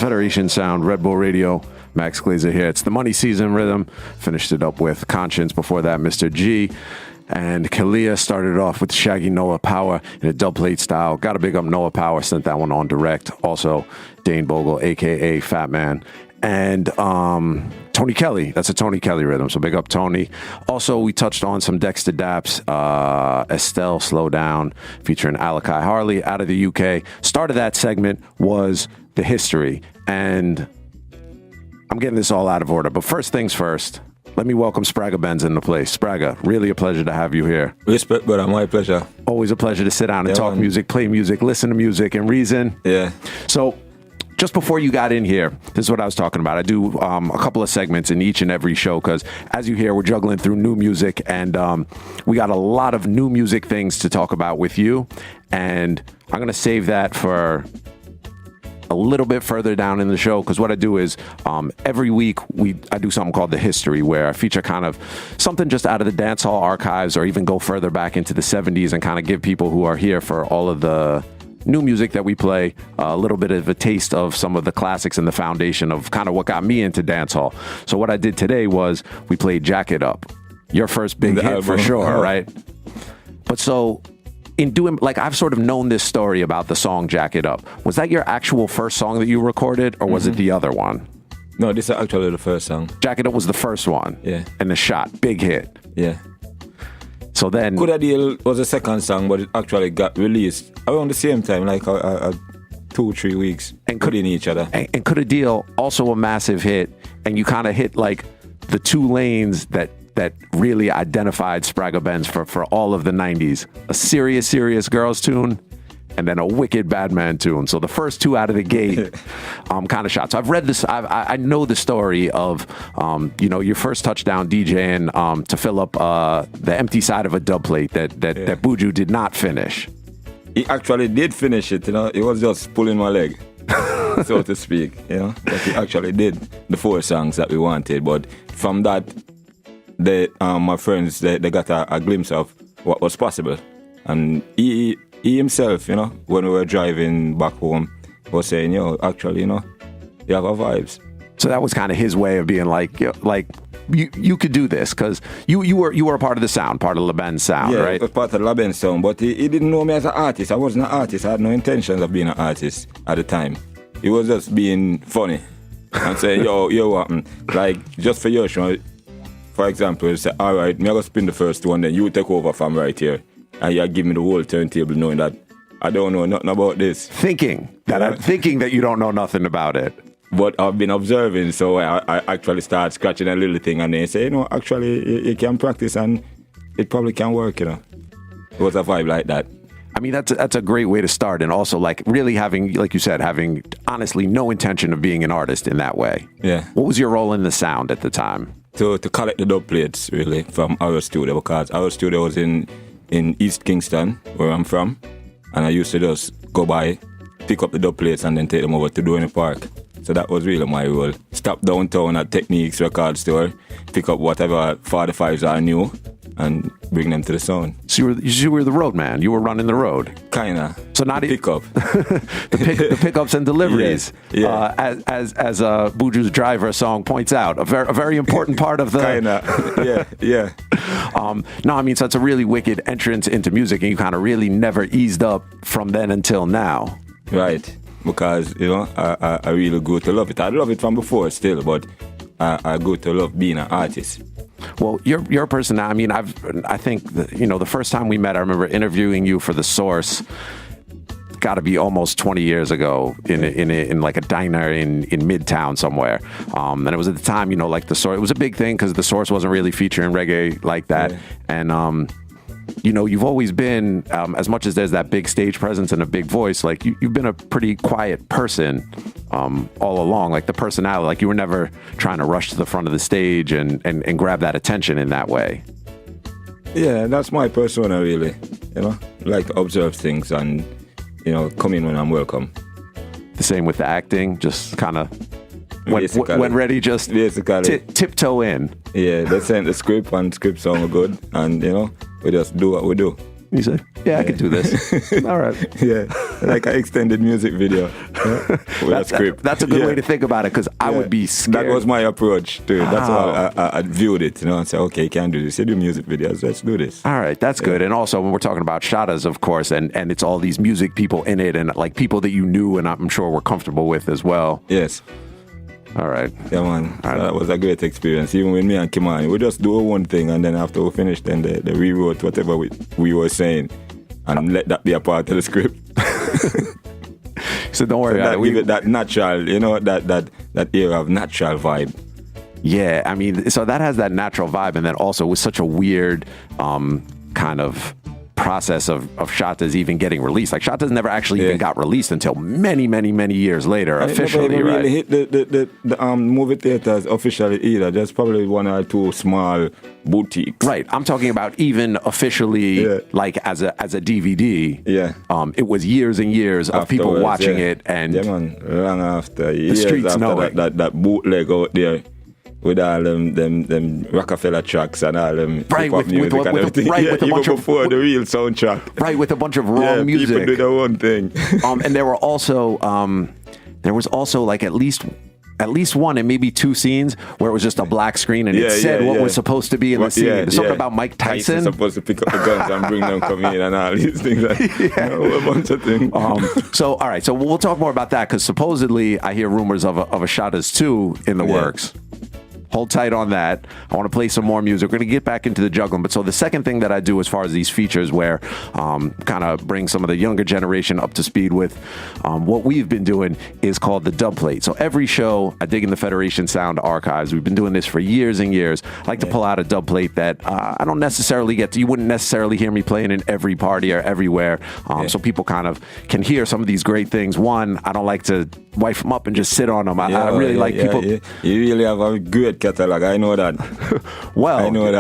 Federation Sound, Red Bull Radio. Max Glazer here. It's the money season rhythm. Finished it up with Conscience. Before that, Mr. G. And Kalia started off with Shaggy Noah Power in a dub plate style. Got to big up Noah Power. Sent that one on direct. Also, Dane Bogle, a.k.a. Fat Man. And Tony Kelly. That's a Tony Kelly rhythm. So big up Tony. Also, we touched on some Dexter Daps. Estelle Slow Down featuring Alakai Harley out of the UK. Start of that segment was the history. And I'm getting this all out of order. But first things first. Let me welcome Spragga Benz in the place. Spragga, really a pleasure to have you here. Respect, brother. My pleasure. Always a pleasure to sit down and talk music, play music, listen to music, and reason. Yeah. So, just before you got in here, this is what I was talking about. I do a couple of segments in each and every show because, as you hear, we're juggling through new music, and we got a lot of new music things to talk about with you. And I'm going to save that for a little bit further down in the show, because what I do is every week I do something called The History, where I feature kind of something just out of the dancehall archives, or even go further back into the 70s and kind of give people who are here for all of the new music that we play a little bit of a taste of some of the classics and the foundation of kind of what got me into dancehall. So what I did today was we played Jack It Up, your first big hit for sure, right? But so in doing, like, I've sort of known this story about the song Jack It Up. Was that your actual first song that you recorded, or was it the other one? No, this is actually the first song. Jack It Up was the first one? Yeah. And the shot, big hit? Yeah. So then... Coulda Deal was the second song, but it actually got released around the same time, like 2-3 weeks, and in each other. And Coulda Deal, also a massive hit, and you kind of hit, like, the two lanes that really identified Spragga Benz for all of the 90s. A serious girls tune, and then a wicked bad man tune. So the first two out of the gate kind of shot. So I've read this, I know the story of, your first touchdown DJing to fill up the empty side of a dub plate that Buju did not finish. He actually did finish it, He was just pulling my leg, so to speak, But he actually did the 4 songs that we wanted. But from that, my friends, they got a glimpse of what was possible. And he himself, when we were driving back home, was saying, actually, you have a vibes. So that was kind of his way of being like, you could do this, because you were a part of the sound, part of La Benz sound, right? Yeah, I was part of La Benz sound, but he didn't know me as an artist. I wasn't an artist. I had no intentions of being an artist at the time. He was just being funny and saying, what? Like, just for your show. For example, you say, all right, me I go spin the first one, then you take over from right here. And you give me the whole turntable, knowing that I don't know nothing about this. Thinking that you don't know nothing about it. But I've been observing, so I actually start scratching a little thing, and they say, actually, you can practice, and it probably can work, It was a vibe like that. I mean, that's a great way to start, and also, like, really having, like you said, having honestly no intention of being an artist in that way. Yeah. What was your role in the sound at the time? To collect the dub plates, really, from our studio, because our studio was in East Kingston, where I'm from, and I used to just go by, pick up the dub plates, and then take them over to Dorney Park. So that was really my role. Stop downtown at Techniques record store, pick up whatever 45s I knew, and bring them to the sound. So you were the road man. You were running the road. Kinda. So not pick up. the pickups and deliveries. Yeah. As Buju's Driver song points out, a very important part of the. Kinda. Yeah. No, I mean, so it's a really wicked entrance into music, and you kind of really never eased up from then until now. Right. Because I really grew to love it. I love it from before still, but I grew to love being an artist. Well, your personality. I mean, I think the first time we met, I remember interviewing you for The Source. Got to be almost 20 years ago in like a diner in Midtown somewhere. And it was at the time, like The Source. It was a big thing because The Source wasn't really featuring reggae like that, yeah. And you've always been, as much as there's that big stage presence and a big voice, like you've been a pretty quiet person all along. Like the personality, like you were never trying to rush to the front of the stage and grab that attention in that way. Yeah, that's my persona, really. Like to observe things and come in when I'm welcome. The same with the acting, just kind of when ready, just tiptoe in. Yeah, they sent the script and script sounded good, and we just do what we do. You said, yeah, I could do this. All right. Yeah, like an extended music video with a script. That's a good way to think about it, because I would be scared. That was my approach to it. That's how I viewed it, and say, okay, you can do this. You do music videos, let's do this. All right, that's good. And also, when we're talking about Shadas, of course, and it's all these music people in it, and like people that you knew and I'm sure were comfortable with as well. Yes. All right. Yeah, man. That was a great experience. Even with me and Kimani, we just do one thing, and then after we finished, then they rewrote whatever we were saying, and let that be a part of the script. So don't worry about it. Give it that natural, that era of natural vibe. Yeah, I mean, so that has that natural vibe, and then also with such a weird kind of process of Shatas even getting released. Like Shatas never actually even got released until many, many, many years later, and officially, it never right? Really hit the movie theaters officially either. There's probably one or two small boutiques. Right. I'm talking about even officially, like as a DVD. Yeah. It was years and years of people watching it, and man, long after years the streets after knowing that bootleg out there. With all them Rockefeller tracks and all them hip-hop music and everything. With a bunch before the real soundtrack. Right, with a bunch of raw music. People do their own thing. And there were also, like at least one and maybe two scenes where it was just a black screen and it said what was supposed to be in the scene. There's something about Mike Tyson. Supposed to pick up the guns and bring them come in and all these things. A bunch of things. So, all right, so we'll talk more about that, because supposedly I hear rumors of a Shadas 2 in the works. Hold tight on that. I want to play some more music. We're going to get back into the juggling. But so the second thing that I do as far as these features, where kind of bring some of the younger generation up to speed with what we've been doing, is called the dub plate. So every show, I dig in the Federation Sound archives. We've been doing this for years and years. I like to pull out a dub plate that I don't necessarily get to. You wouldn't necessarily hear me playing in every party or everywhere. So people kind of can hear some of these great things. One, I don't like to wife them up and just sit on them. I really like people. You really have a great catalog. I know that. Well, I know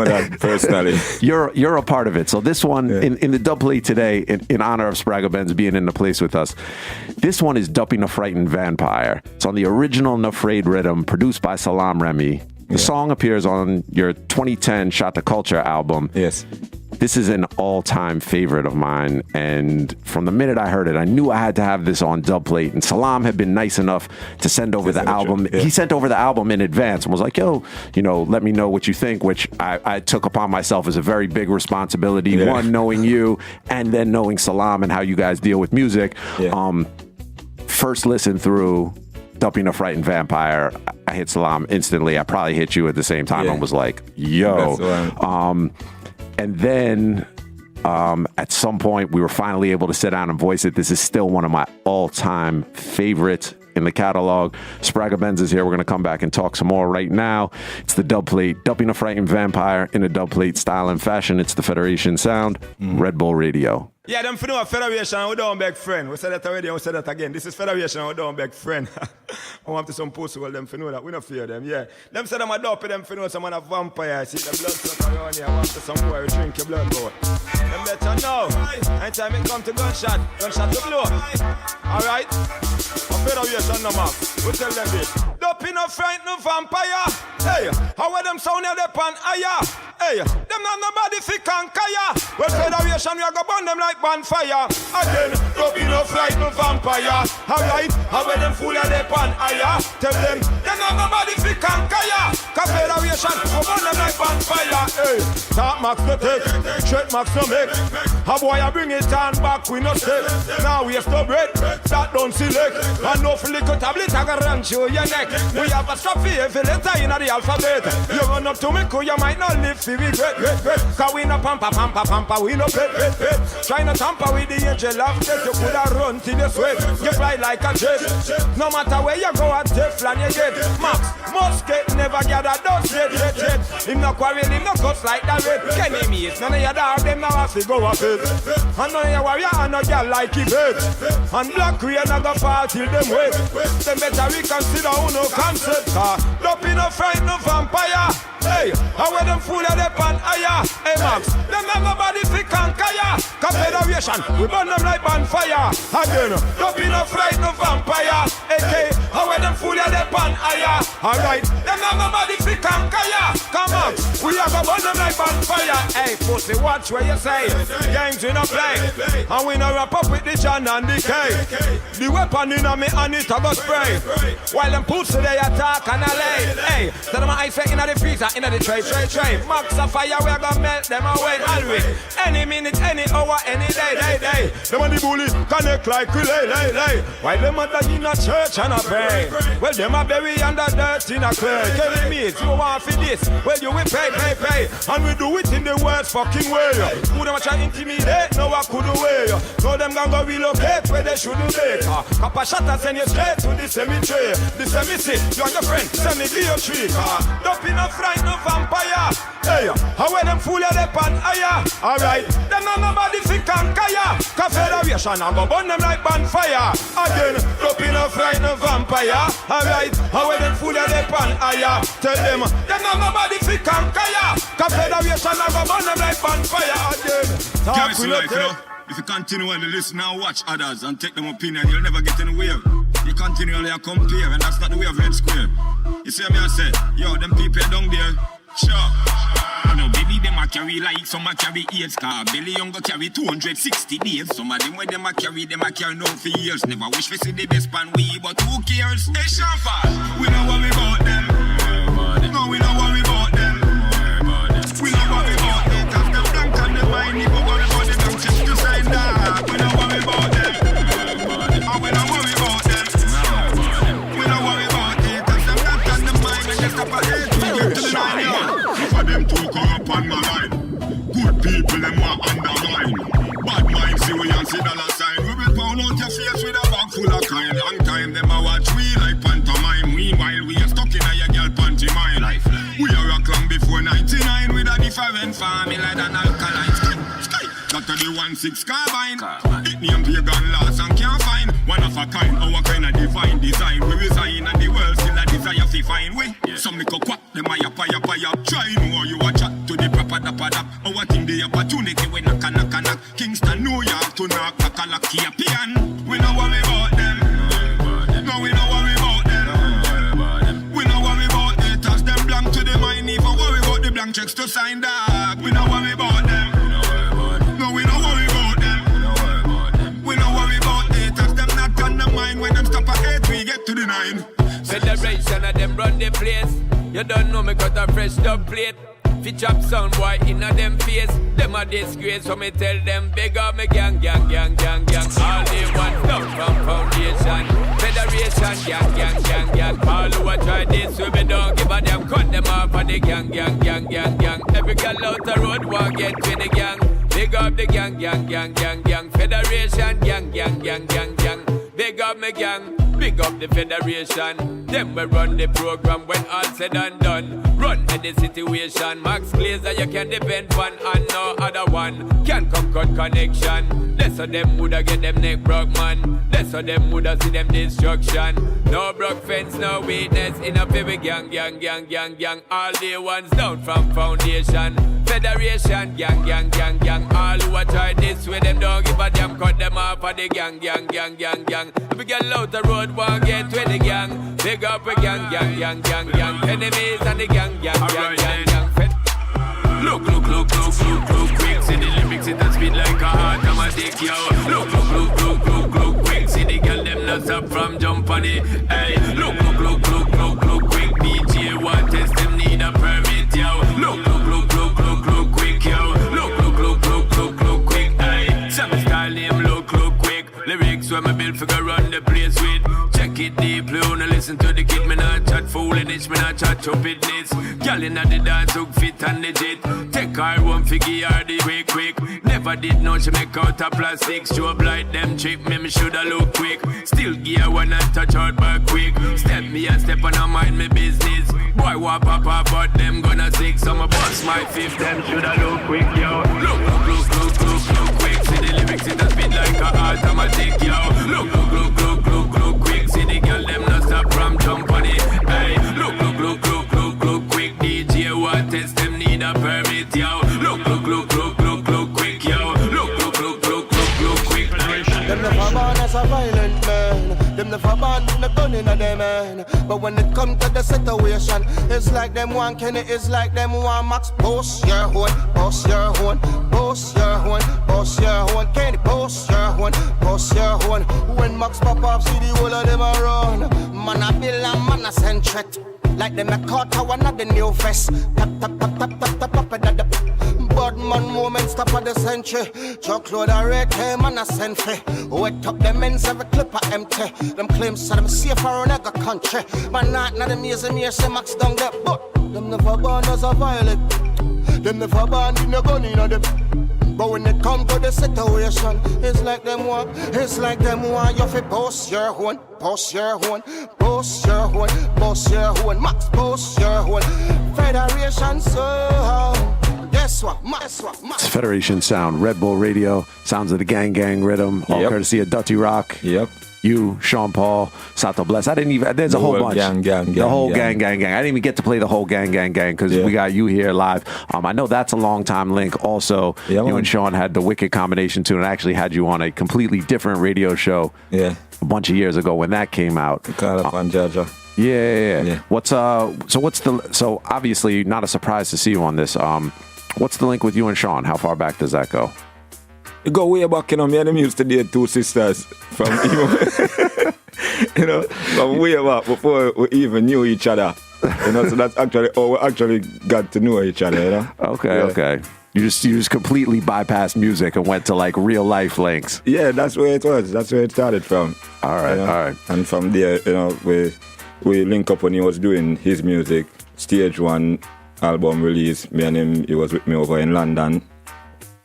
that personally. You're a part of it. So this one in the dub plate today, in honor of Spragga Benz being in the place with us, this one is Dupping a Frightened Vampire. It's on the original Nafraid rhythm, produced by Salam Remy. The song appears on your 2010 Shot the Culture album. Yes. This is an all-time favorite of mine, and from the minute I heard it, I knew I had to have this on dub plate. And Salam had been nice enough to send over the album. He sent over the album in advance and was like, yo, let me know what you think, which I took upon myself as a very big responsibility. One, knowing you, and then knowing Salam and how you guys deal with music. First listen through Dupping a Frightened Vampire, I hit Salam instantly. I probably hit you at the same time and was like, yo. And then at some point, we were finally able to sit down and voice it. This is still one of my all-time favorites in the catalog. Spragga Benz is here. We're going to come back and talk some more right now. It's the dub plate, Dupping a Frightened Vampire in a dub plate style and fashion. It's the Federation Sound, Red Bull Radio. Yeah, them for know Federation, we don't beg friend. We said that already and we said that again. This is Federation, we don't beg friend. I want to some post well them for know that. We don't fear them, yeah. Them said I'm a dope, them for know someone a vampire. See the blood suck around here, I want to somewhere drink your blood, boy. Them better know. Anytime it come to gunshot to blow. Alright? Federation no map. We tell them this. Dupping a frightened vampire. Hey, how are them sound at the pan? Aya. Hey, them not nobody fi kankaya. Well, Federation, we are go burn them like bonfire. Again, dupping a frightened vampire. Alright, how are them full of the pan? Aya. Tell them not nobody fi kankaya. Cause Federation, we burn them like bonfire. Hey, top max no take, straight max no make. A boy I bring it on back, we no step. Now we have to bread, that don't select. And no flicker tablet, I can run you your neck. We have a strap for every letter in the alphabet. You run up to me, cause you might not live for regret. Cause we no pampa, we no pet. Try not tamper with the angel of death. You could have run till you sweat. You fly like a jet. No matter where you go at Teflon you get. Max, musket, never gather dust yet. Him no quarrel, him no cuts like that red. Kenny me, it's none of your dog, them now have to go up it. And none of your warrior, and no girl like it. And black rain, I go fall till them wait. Them better reconsider who no concept. Dupping a frightened vampire. Hey, how are them full of the pan higher? Hey Max, them have nobody fi kankaya. Confederation, we burn them like bonfire. Again, dupping a frightened vampire. AK, how are them full of the pan higher. Alright, them have nobody fi conquer ya. Come on, we have a burn them like bonfire. Hey, pussy, watch where you say. Games we no play, and we no wrap up with the John and the K. The weapon in a me and it a go spray. While them pussy they attack and a lay. Hey, so them ice in the freezer, in the tray. Max of fire, we gonna melt them away always. Any minute, any hour, any day. Them and the bullies connect like relay. While them a die in a church and a pray. Well, them a bury under dirt in a clay. Tell me, if you want for this, well, you will pay. And we do it in the worst fucking way. Who them a try intimidate, no I couldn't way. No them gonna go relocate where they shouldn't be. Cop a shot and send you straight to the cemetery. The cemetery, you and your friend, send me to your tree. Don't be no fright, no vampire. Hey, how when them fool you, they pan higher. Alright, them not nobody fi conquer ya. Confederation, I go burn them like bonfire. Again, don't be no fright, no vampire. Alright, how when them fool you, they pan higher. Tell them not nobody fi conquer ya. Confederation, I go burn them like bonfire. Again, talk with like, you know, if you continue to listen and watch others and take them opinion, you'll never get anywhere. You continually compare, and that's not the way of Red Square. You see me, I say, yo, them people down there, sure. No, baby, them a carry like some a carry 8 car. Billy Young go carry 260 days. Some of them where them a carry no for years. Never wish we see the best pan we, but who cares? Hey, Shampa, we don't worry about them. No, we don't worry about them. We don't worry about them. Cause them blank on the mind, if we worry about the blank check to sign that. We don't worry about them. And we don't worry about them. We don't worry about it. Cause them blank on the mind, and just up ahead. We get to the 9 yards. For them to come up on my line. Good people, them want undermine. Bad mind, see we and see dollar sign. We will pound out your face with a bag full of kind. Long time, them a watch we like pantomime. Meanwhile, we are stuck in a your girl panty mine. We are a clown before 99 with a different formula than alkaline. Sky, that to the 1-6 carbine. It name pagan laws and can't find. One of a kind, our kind of divine design. We resign and the world still a desire fi find way. Some little quack, them a yap. Try more, you a chat to the proper dap. Our thing the opportunity we knock. Kingston, New York to knock a pian. We don't worry about them. No, we don't worry about them. We don't worry about it as them blank to the mind. If I worry about the blank checks to sign that. We don't worry about them. No, we don't worry about them. We don't worry about it as them not on the mind. When them stop at 8, we get to the 9. Federation of them run the place. You don't know me got a fresh dub plate. Fi chop sound boy inna them face. Them a disgrace, so me tell them big up me gang. All they want down from foundation. Federation, gang. All who a try this, we me don't give a damn. Cut them off of the gang. Every girl out the road want get with the gang. Big up the gang. Federation, gang. Big up me gang. Big up the Federation. Them will run the program when all said and done. Run any situation. Max Glazer you can depend on, and no other one can come cut connection. Less of them woulda get them neck broke, man. Less of them woulda see them destruction. No broke fence, no weakness in a baby gang. All the ones down from foundation. Federation, gang. All who a try this way, them don't give a damn. Cut them off of the gang. If we get out the road, won't get with the gang. Big up a gang. Enemies and the gang. Look, quick. See the lyrics, it a speed like a heart, I'ma take you out. Look, quick. See the girl, them not stop from jump on it. Hey, look, quick. DJ, what test them need a permit, yo. Look, quick, yo. Look, quick. Hey, some style name, look, quick. Lyrics where my bill figure run the place with. Check it deeply, wanna listen to the kid. Me not chat foolishness, me not chat stupidness. Girl inna the dance look fit and legit. Take her one figure her the quick. Never did know she make out a plastic. Strobe light them trick me shoulda look quick. Still gear when I touch out back quick. Step me and step and I mind me business. Boy walk pop but them gonna sick. So my boss my fifth, them shoulda look quick, yo. Look quick. See the lyrics in the speed like a automatic, yo. Look quick. See the girl them not stop from jump on it. Hey, look quick. DJ what test them need a permit, yo. Look quick, yo. Look quick. Them never born as a violent man. Them never born with a gun in a them man. But when it comes to the situation, it's like them one Kenny, it's like them one Max. Boss your horn, boss your horn, boss your horn, boss your horn. Kenny, boss your horn, boss your horn. When Max pop up, see the whole of them around. Man a bill and man a send threat. Like them a caught one of the new vest. Tap, tap, tap, tap, tap, tap, tap, tap, tap. Badman moment, stop at the century. Chuck load a red hair, man a send free. Wet up them ends, every clip are empty. Them claims so them safe for another country. Man not the museum here, say Max down there. But them never born as a violent. Them never born in a gun in a them. But when it come to the situation, it's like them one, you fi boss your horn, boss your horn, boss your horn, boss your horn, Max boss your horn. Federation sound, guess what, Max. It's Federation Sound, Red Bull Radio, sounds of the gang rhythm, all courtesy of Dutty Rock. Yep. You, Sean Paul, Sato Bless. I didn't even, there's a whole bunch. The whole gang. I didn't even get to play the whole gang because we got you here live. I know that's a long time link. Also, you and Sean had the wicked combination tune, and I actually had you on a completely different radio show a bunch of years ago when that came out. Yeah. So obviously not a surprise to see you on this. What's the link with you and Sean? How far back does that go? We go way back, me and them used to date two sisters from from way back before we even knew each other. So that's actually how we actually got to know each other. Okay. You just completely bypassed music and went to like real life links. Yeah, that's where it was. That's where it started from. All right. And from there, we link up when he was doing his music, Stage 1 album release. Me and him, he was with me over in London.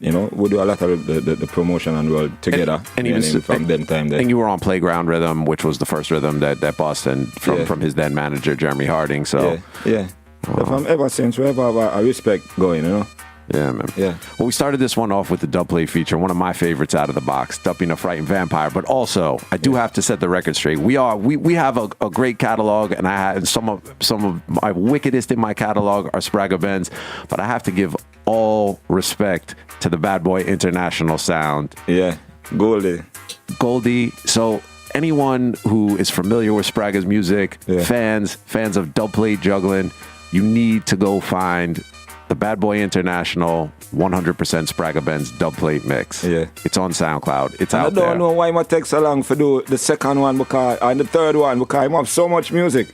We do a lot of the promotion and we're together. And he was from them time there. And you were on Playground Rhythm, which was the first rhythm that bust, and from his then manager Jeremy Harding. So So from ever since, we have a respect going, Yeah, man. Yeah. Well, we started this one off with the dubplate feature, one of my favorites out of the box, Dubbing a Frightened Vampire. But also, I do have to set the record straight. We have a great catalog, and I had some of my wickedest in my catalog are Spragga Benz. But I have to give all respect to the Bad Boy International sound. Yeah, Goldie. So anyone who is familiar with Spragga's music, fans of dubplate juggling, you need to go find the Bad Boy International 100% Spragga Benz dubplate mix. Yeah. It's on SoundCloud. It's out there. I don't know why it takes so long to do the second one and the third one because I have so much music.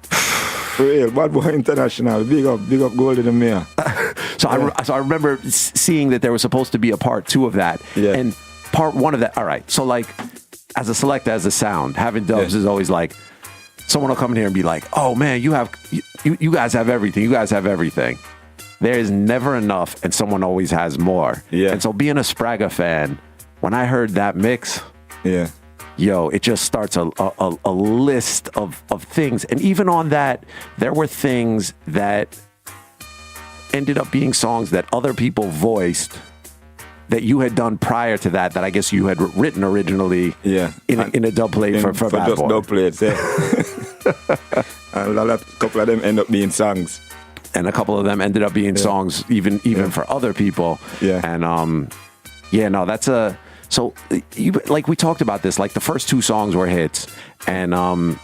For real, Bad Boy International. Big up Goldie the Mayor. So I remember seeing that there was supposed to be a part 2 of that. Yeah. And part 1 of that, all right. So like, as a selector, as a sound, having dubs is always like, someone will come in here and be like, oh man, you guys have everything. You guys have everything. There is never enough, and someone always has more. Yeah. And so being a Spragga fan, when I heard that mix, it just starts a list of things. And even on that, there were things that ended up being songs that other people voiced that you had done prior to that I guess you had written originally in a dubplate for Bad just Boy. Dubplates, and a couple of them end up being songs. And a couple of them ended up being songs even for other people. Yeah. And that's so like we talked about this, like the first 2 songs were hits, and in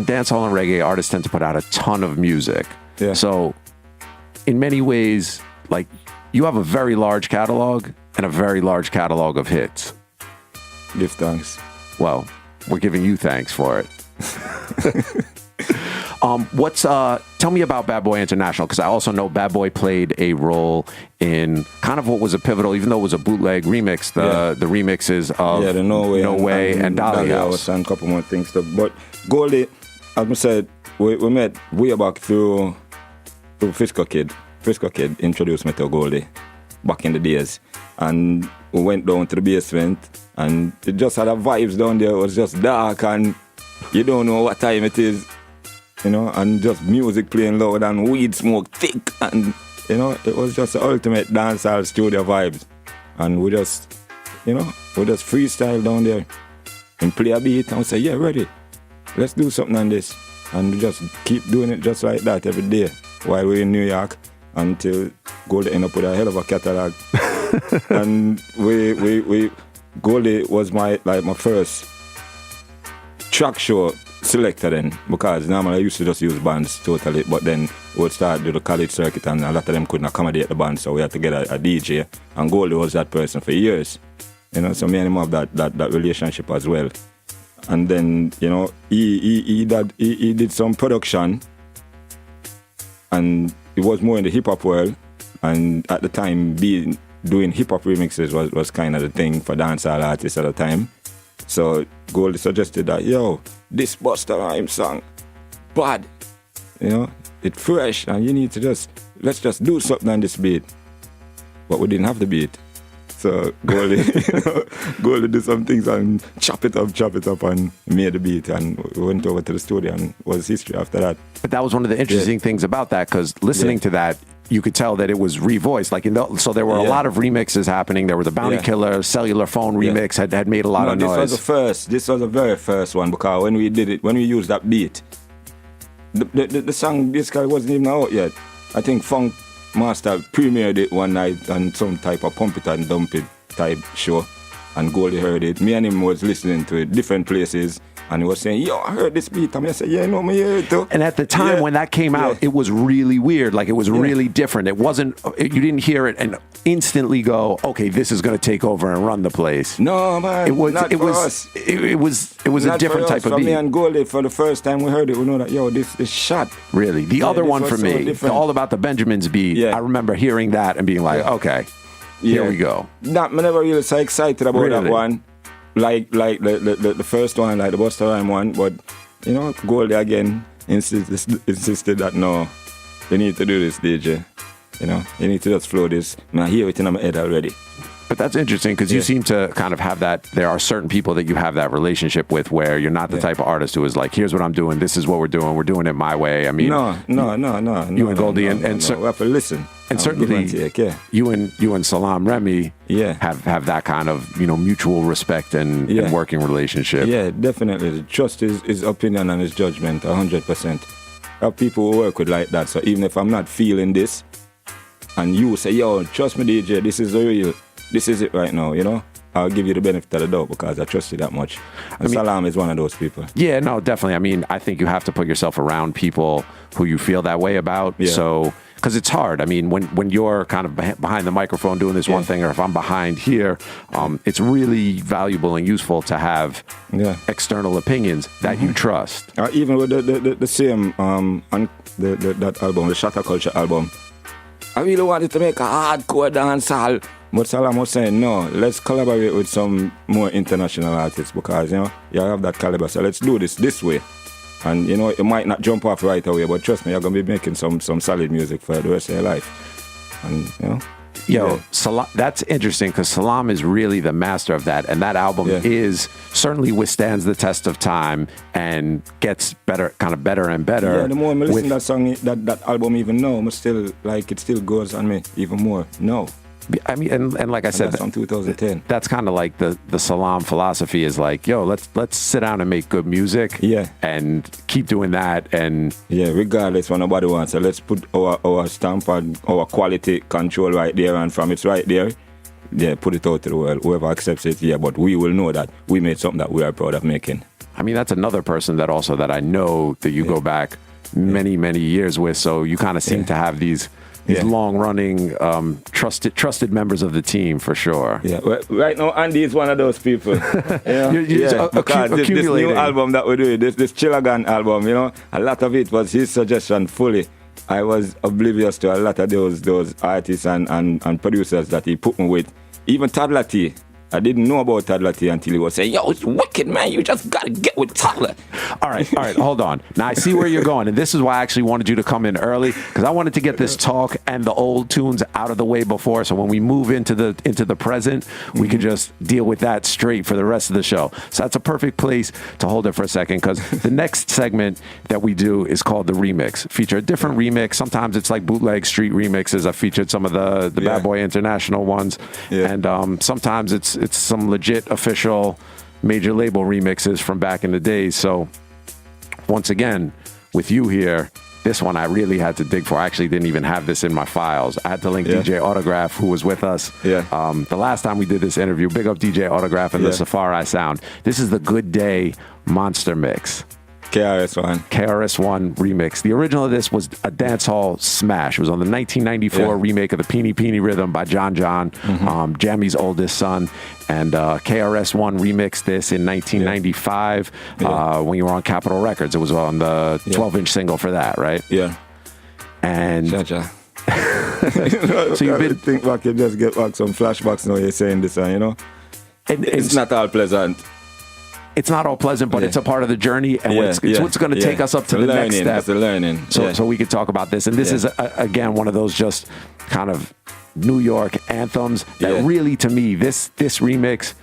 dancehall and reggae, artists tend to put out a ton of music. Yeah. So in many ways, like you have a very large catalog and a very large catalog of hits. Give thanks. Well, we're giving you thanks for it. Tell me about Bad Boy International, because I also know Bad Boy played a role in kind of what was a pivotal, even though it was a bootleg remix, the remixes of the No Way and Dolly House and a couple more things. But Goldie, as I said, we met way back through Frisco Kid. Frisco Kid introduced me to Goldie back in the days, and we went down to the basement, and it just had a vibes down there. It was just dark, and you don't know what time it is. And just music playing loud and weed smoke thick, and it was just the ultimate dancehall studio vibes. And we just freestyle down there and play a beat and we say, yeah, ready, let's do something on this, and we just keep doing it just like that every day while we're in New York until Goldie end up with a hell of a catalog. And Goldie was my first track show selector then, because normally I used to just use bands totally, but then we would start do the college circuit and a lot of them couldn't accommodate the band, so we had to get a DJ, and Goldie was that person for years. You know, so me and him have that relationship as well. And then, you know, he did some production, and it was more in the hip hop world, and at the time doing hip hop remixes was kind of the thing for dancehall artists at the time. So Goldie suggested that, yo, this Busta Rhymes song, bad, you know, it's fresh, and you need to let's just do something on this beat. But we didn't have the beat. So Goldie did some things and chop it up and made the beat, and we went over to the studio, and was history after that. But that was one of the interesting things about that, because listening to that, you could tell that it was revoiced. Like so there were a lot of remixes happening. There was the Bounty Killer cellular phone remix had made a lot of noise. This was the very first one, because when we did it, when we used that beat, the song basically wasn't even out yet. I think Funk Master premiered it one night on some type of pump it and dump it type show, and Goldie heard it. Me and him was listening to it different places, and he was saying, yo, I heard this beat. And I said, yeah, no, me hear it too. And at the time when that came out, it was really weird. Like, it was really different. It wasn't, you didn't hear it and instantly go, okay, this is going to take over and run the place. No, man, it was a different type of beat. For me and Goldie, for the first time we heard it, we know that, yo, this is shot. Really? The other one for me, All About the Benjamins beat, I remember hearing that and being like, okay, here we go. I never really so excited about that one. Like the first one, like the Busta Rhymes one, but you know, Goldie again insisted that no, you need to do this, DJ. You know, you need to just flow this. I hear it in my head already. But that's interesting, because you seem to kind of have that. There are certain people that you have that relationship with, where you're not the type of artist who is like, here's what I'm doing, this is what we're doing it my way. I mean, no. You and Goldie we have to listen. And certainly, you and Salam Remy have that kind of, you know, mutual respect and working relationship. Yeah, definitely. The trust is his opinion and his judgment, 100%. I have people who work with like that. So even if I'm not feeling this, and you say, yo, trust me, DJ, this is the real. This is it right now, you know? I'll give you the benefit of the doubt because I trust you that much. And Salam is one of those people. Yeah, no, definitely. I mean, I think you have to put yourself around people who you feel that way about. Yeah. So, because it's hard. I mean, when you're kind of behind the microphone doing this one thing, or if I'm behind here, it's really valuable and useful to have external opinions that you trust. Even with the same, on that album, the Shatter Culture album, I really wanted to make a hardcore dancehall. But Salam was saying, no, let's collaborate with some more international artists, because, you know, you have that caliber. So let's do this way. And, you know, it might not jump off right away, but trust me, you're going to be making some solid music for the rest of your life. And, you know. Salam, that's interesting, because Salam is really the master of that. And that album certainly withstands the test of time and gets better and better. Yeah, the more I listen to that song, that album even now, it still goes on me even more. No. I mean, and like I said, that's from 2010. That's kind of like the Salam philosophy is like, yo, let's sit down and make good music, and keep doing that, and regardless what nobody wants, so let's put our stamp and our quality control right there, and from it's right there, put it out to the world. Whoever accepts it, but we will know that we made something that we are proud of making. I mean, that's another person that I know that you go back many years with, so you kind of seem to have these long-running, trusted members of the team, for sure. Yeah, right now, Andy is one of those people. Because this new album that we're doing, this Chillagan album, you know, a lot of it was his suggestion fully. I was oblivious to a lot of those artists and producers that he put me with. Even Toddler T. I didn't know about Toddler T until he was saying, yo, it's wicked, man. You just got to get with Toddler. All right, hold on. Now, I see where you're going, and this is why I actually wanted you to come in early, because I wanted to get this talk and the old tunes out of the way before, so when we move into the present, we could just deal with that straight for the rest of the show. So that's a perfect place to hold it for a second, because the next segment that we do is called The Remix. Feature a different remix. Sometimes it's like bootleg street remixes. I featured some of the Bad Boy International ones, and sometimes it's some legit official major label remixes from back in the days. So once again, with you here, this one I really had to dig for. I actually didn't even have this in my files. I had to link DJ Autograph, who was with us the last time we did this interview. Big up DJ Autograph and the Safari Sound. This is the Good Day Monster Mix. KRS-One remix. The original of this was a dancehall smash. It was on the 1994 remake of the Peeny Peeny Rhythm by John, Jammy's oldest son. And KRS-One remixed this in 1995 when you were on Capitol Records. It was on the 12-inch single for that, right? Yeah. And... So you've been... think back, you just get back some flashbacks now you're saying this, you know? It's not all pleasant. It's not all pleasant, but it's a part of the journey, and it's what's going to take us up to the next step. It's the learning. So we could talk about this. And this is, again, one of those just kind of New York anthems that really, to me, this remix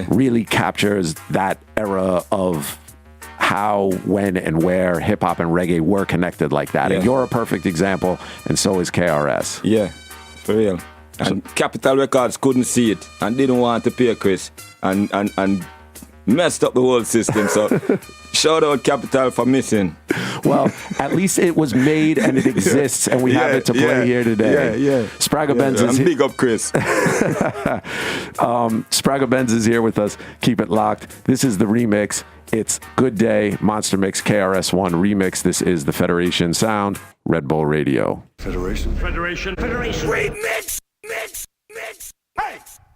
really captures that era of how, when, and where hip-hop and reggae were connected like that. And you're a perfect example, and so is KRS. Yeah, for real. And Capitol Records couldn't see it and didn't want to pay Chris and messed up the whole system. So shout out Capitol for missing. Well, at least it was made and it exists, and we have it to play here today. Spragga Benz is here. Big up Chris. Spragga Benz is here with us. Keep it locked. This is the remix. It's Good Day Monster Mix KRS-One remix. This is the Federation Sound, Red Bull Radio. Federation. Remix.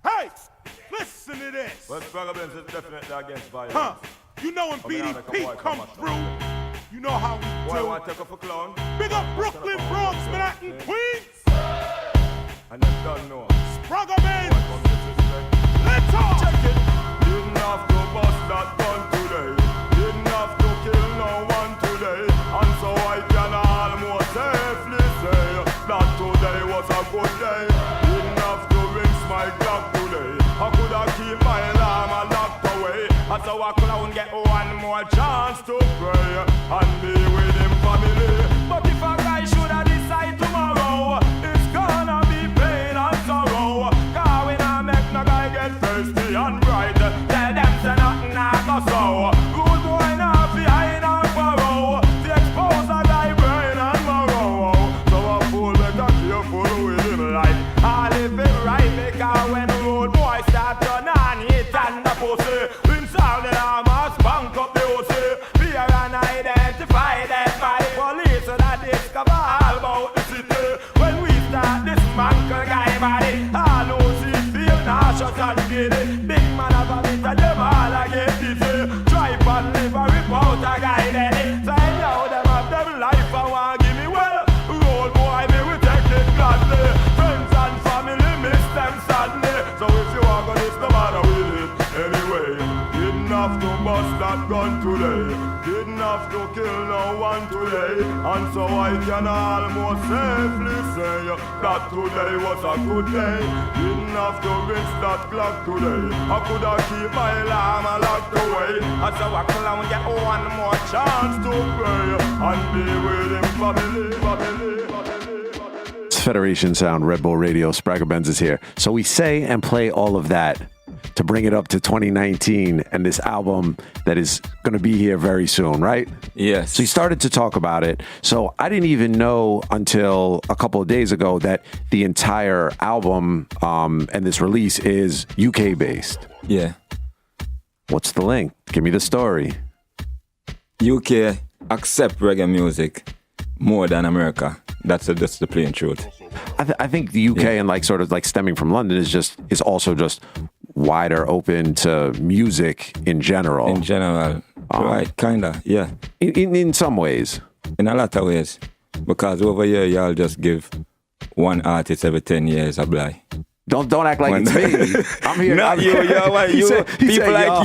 Hey! Listen to this. Well, Spragga Benz is definitely against violence. You know when BDP come through, you know how we do. Why want to take up a clown? Big up Brooklyn, Bronx, Manhattan, Queens. And them don't know. Spragga Benz. Let's talk. Check it. Didn't have to bust that gun today. Didn't have to kill no one today. And so I can almost safely say that today was a good day. Didn't have to rinse my Glock today. I could have keep my alarm locked away. And so a clown get one more chance to pray and be with him family. But if a guy should have decided tomorrow, it's gonna be pain and sorrow. Cause when I make no guy get thirsty and bright, tell them say nothing I go so. Good boy now behind and borrow. To expose a guy brain and marrow. So a fool better careful with him like I live it right, because when the road boy start turn on hit and the pussy, inside the armors bank up the OC. Fear and identify that by police that discover all about the city. When we start this manker guy body, all those he feel nauseous and giddy. Big man have a bit of them all I get dizzy. Try and live a report a guy daddy. So I know them have them life and want give me well. Road boy me we take it gladly. Friends and family miss them sadly. So if you want to this no matter with it anyway. Didn't have to bust that gun today. Didn't have to kill no one today. And so I can almost safely say that today was a good day. Didn't have to rinse that clock today. I could have keep my alarm locked away. And so a clown get one more chance to pray and be with him family. It's Federation Sound, Red Bull Radio. Spragga Benz is here. So we say and play all of that to bring it up to 2019 and this album that is going to be here very soon, right? Yes. So you started to talk about it. So I didn't even know until a couple of days ago that the entire album and this release is UK based. Yeah. What's the link? Give me the story. UK accept reggae music more than America. That's the plain truth. I think the UK and like sort of like stemming from London is also just wider open to music in general. In general, right? Kinda, yeah. In some ways. In a lot of ways, because over here y'all just give one artist every 10 years a blight. Don't act like it's me. I'm here. Not you, people like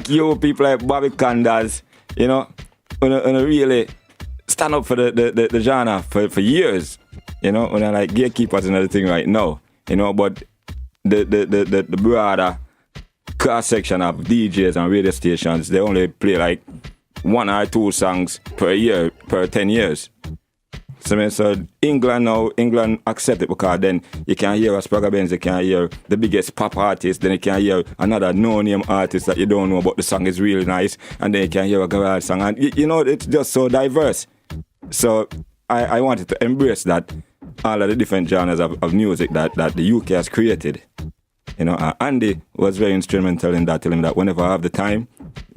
you, people like Bobby Condas, you know, really stand up for the genre for years, you know, when I like gatekeepers and everything right now, you know, but the broader cross section of DJs and radio stations, they only play like 1 or 2 songs per year, per 10 years. So England accept it, because then you can hear a Spragga Benz, you can hear the biggest pop artist, then you can hear another no-name artist that you don't know, but the song is really nice, and then you can hear a garage song, and you know, it's just so diverse. So I wanted to embrace that, all of the different genres of music that the UK has created. You know, Andy was very instrumental in that, telling him that whenever I have the time,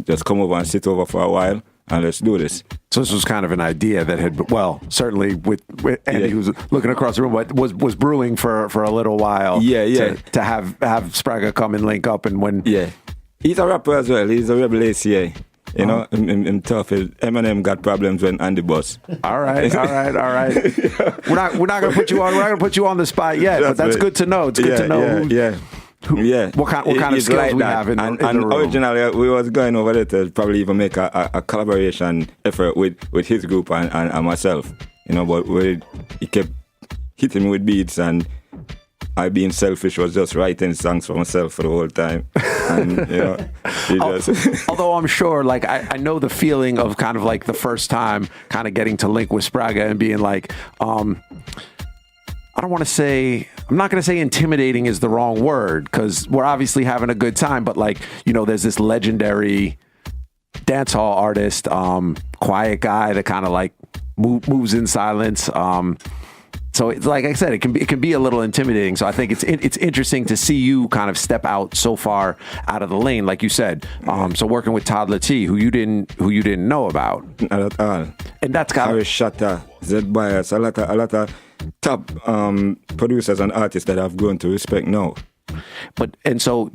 just come over and sit over for a while and let's do this. So this was kind of an idea that had, well, certainly with Andy, who's looking across the room, but was brewing for a little while. Yeah. To have Spragga come and link up, and when he's a rapper as well. He's a rebel ACA. You know, I'm tough. Eminem got problems when Andy bust. All right. We're not gonna put you on. We're not gonna put you on the spot yet, but that's good to know. It's good to know. What kind of skills like we that. have in and the room. Originally, we was going over there to probably even make a collaboration effort with his group and myself. You know, but he kept hitting me with beats, and I, being selfish, was just writing songs for myself for the whole time. And, you know, although I'm sure, like, I know the feeling of kind of like the first time kind of getting to link with Spragga and being like, I don't want to say, I'm not going to say intimidating is the wrong word, because we're obviously having a good time, but like, you know, there's this legendary dancehall artist, quiet guy that kind of like moves in silence. So it's like I said, it can be a little intimidating. So I think it's interesting to see you kind of step out so far out of the lane, like you said. So working with Toddler T, who you didn't know about, not at all. And that's got Harry Shatter, Zed Bias, a lot of top producers and artists that I've grown to respect now. But and so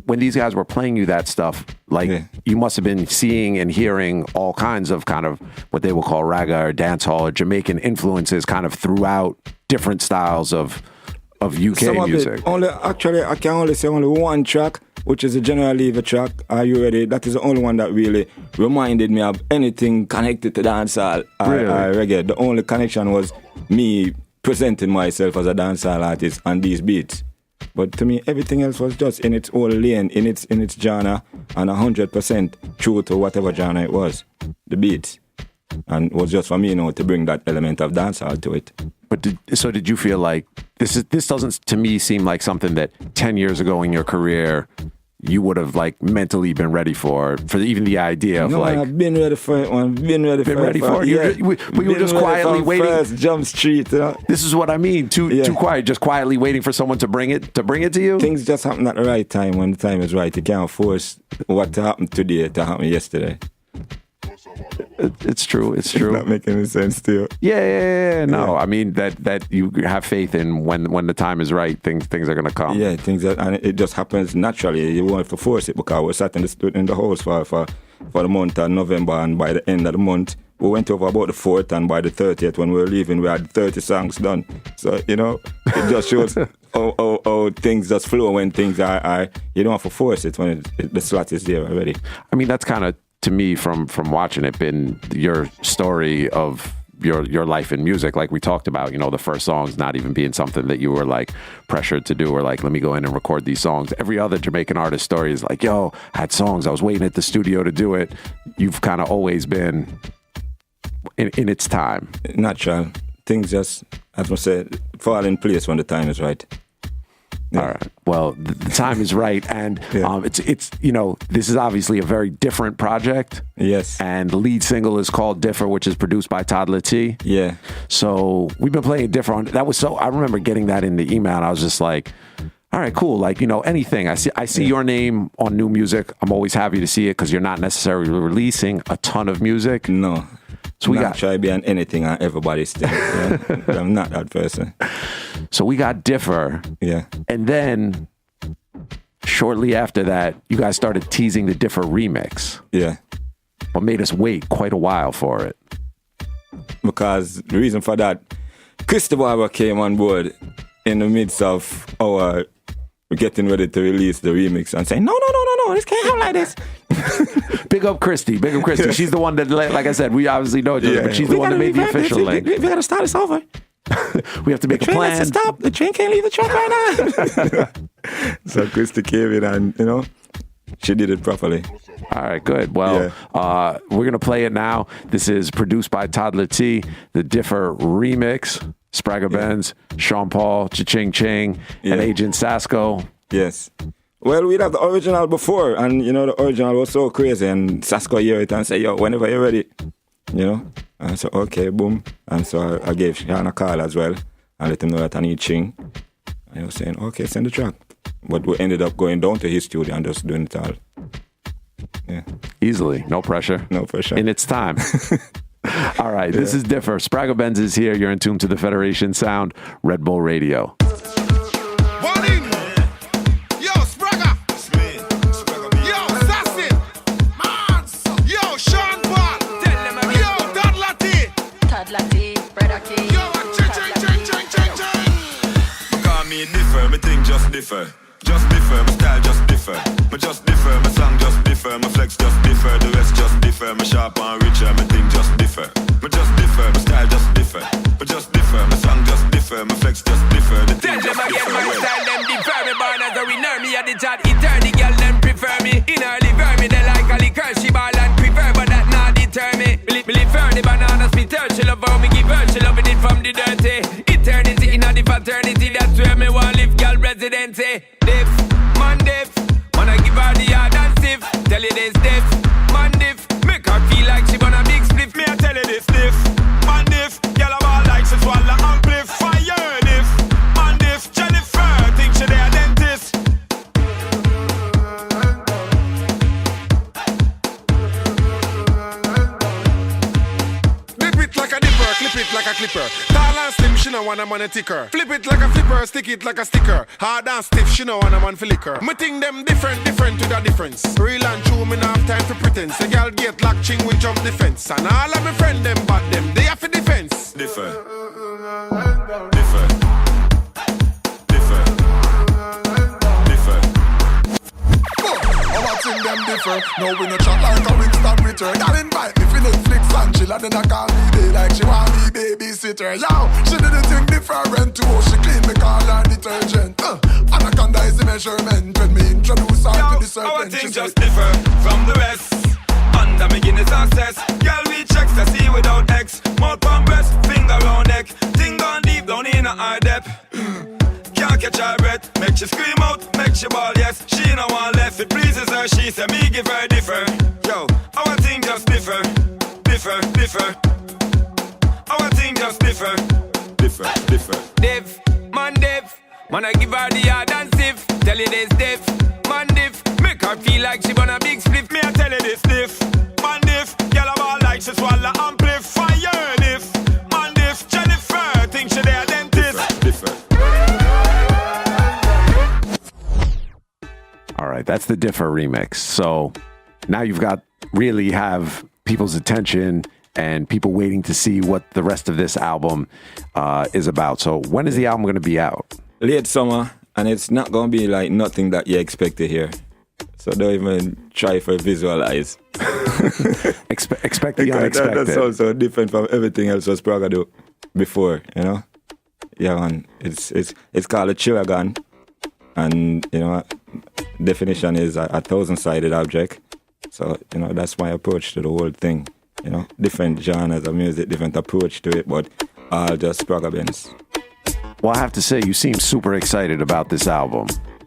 when these guys were playing you that stuff, like you must have been seeing and hearing all kinds of kind of what they will call ragga or dancehall or Jamaican influences kind of throughout different styles of UK Some of music. Actually, I can only say only one track, which is the General Lever track, Are You Ready? That is the only one that really reminded me of anything connected to dancehall or reggae. The only connection was me presenting myself as a dancehall artist on these beats. But to me, everything else was just in its own lane, in its genre, and 100% true to whatever genre it was, the beats. And it was just for me, you know, to bring that element of dancehall to it. But did you feel like this doesn't to me seem like something that 10 years ago in your career you would have like mentally been ready for even the idea of like I've been ready for it, man. Been ready for it. Yeah. We were just quietly waiting. First Jump Street, you know? This is what I mean. Too quiet, just quietly waiting for someone to bring it to you. Things just happen at the right time when the time is right. You can't force what happened today to happen yesterday. It's true. It's true. Not making any sense to you. Yeah. No, I mean that you have faith in when the time is right, things are gonna come. Yeah, and it just happens naturally. You won't have to force it, because we sat in the house for the month of November, and by the end of the month we went over about the 4th, and by the 30th when we were leaving we had 30 songs done. So, you know, it just shows how things just flow when things are you don't have to force it when the slot is there already. I mean, that's kind of, to me, from watching it, been your story of your life in music. Like we talked about, you know, the first songs not even being something that you were like pressured to do, or like, let me go in and record these songs. Every other Jamaican artist story is like, yo, I had songs, I was waiting at the studio to do it. You've kind of always been in its time. Natural. Things just, as I said, fall in place when the time is right. Yeah. All right. Well, the time is right, and it's you know, this is obviously a very different project. Yes. And the lead single is called Differ, which is produced by Toddler T. Yeah. So we've been playing Differ on. That was so. I remember getting that in the email, and I was just like, all right, cool. Like, you know, anything. I see your name on new music. I'm always happy to see it, because you're not necessarily releasing a ton of music. No. So we try to be on anything on everybody's thing. Yeah? I'm not that person. So we got Differ. Yeah. And then shortly after that, you guys started teasing the Differ remix. Yeah. What made us wait quite a while for it? Because the reason for that, Christy Barber came on board in the midst of our getting ready to release the remix and saying, no, this can't happen like this. Big up Christy. She's the one that, like I said, we obviously know each other, but she's the one that made the official link. We got to start this over. We have to make a plan. Has to stop. The train can't leave the track right now. So Christy came in and, you know, she did it properly. All right, good. Well, we're going to play it now. This is produced by Toddler T, the Differ remix. Spragga Benz, Sean Paul, Cha-Ching Ching, and Agent Sasko. Yes. Well, we'd have the original before, and, you know, the original was so crazy, and Sasko hear it and say, yo, whenever you're ready, you know. And I said, okay, boom. And so I gave Sean a call as well and let him know that I need Ching. And he was saying, okay, send the track. But we ended up going down to his studio and just doing it all. Yeah. Easily, no pressure. No pressure. In its time. All right, this is Differ. Spragga Benz is here. You're in tune to the Federation Sound, Red Bull Radio. Morning. Yo, Spragga. Yo, Sassy. Yo, Sean Paul. Yo, Todd Latty. Yo, ching. Call me differ, me think just differ. Just differ, my style just differ. Me just differ, my song just differ. My flex just differ, the rest just differ. My sharp and richer, me think just differ. Me just differ, my style just differ. Me just differ, my song just differ. My flex just differ, the thing Tell just them again, differ. my Well, style, them differ me. Born as a winner, me at the chat. Eternity, girl, them prefer me. In early vermi, they like a liquor. She ball and prefer, but that not deter me. Believe her, the banana spitter. She love how me give her, she loving it from the dirty. Eternity, in the fraternity, that's where me want live, girl, residency. Diff, man diff. Man, I give her the hard and stiff. Tell you this diff, man diff. Make her feel like she want a big spliff. Me I tell you this diff, man diff. Girl a ball like she swallow amplifier diff, man diff. Jennifer think she dey a dentist. Dip it like a dipper, clip it like a clipper. Tall and slim, she no want a man a ticker. Flip it like a flipper, stick it like a sticker. Hard and stiff, she no want a man for liquor. Me think them different with a difference. Real and true, me no have time for pretense. A girl get locked, ching with jump defense. And all of my friend them bad them, they have for defense. differ. Differ. Differ. Differ. Our thing them differ. No we no chat like a Winston return. Y'all invite me for Netflix and chill and then I call me day like she want me babysitter. Yo, she did the thing different too. She clean me car and detergent. Anaconda is the measurement when me introduce her to the serpent. Our thing just differ from the rest. Under me Guinness access. Girl we check to see without X. Mouth on breast, finger round neck. Thing gone deep down in her depth. Can't catch her breath. Make she scream out, make she ball yes. She no one left, it pleases her. She say me give her differ. Yo, our thing just differ. Differ, differ. Our thing just differ. Differ. Differ. Diff, man diff. Man I give her the hard and stiff. Tell you this diff, man diff. Make her feel like she want a big split. Me I tell you this diff, man diff. Girl a ball like she swallow amplifier diff, man diff. Jennifer think she dey a dentist. Differ. All right, that's the Differ remix. So now you've got really have people's attention and people waiting to see what the rest of this album is about. So when is the album going to be out? Late summer, and it's not gonna be like nothing that you expect to hear. So don't even try to visualize. Expect the unexpected. That's also different from everything else was Spragga do before, you know. Yeah, man. It's called a chiragan, and you know, definition is a thousand-sided object. So you know, that's my approach to the whole thing. You know, different genres of music, different approach to it, but all just Spragga Benz. Well, I have to say, you seem super excited about this album.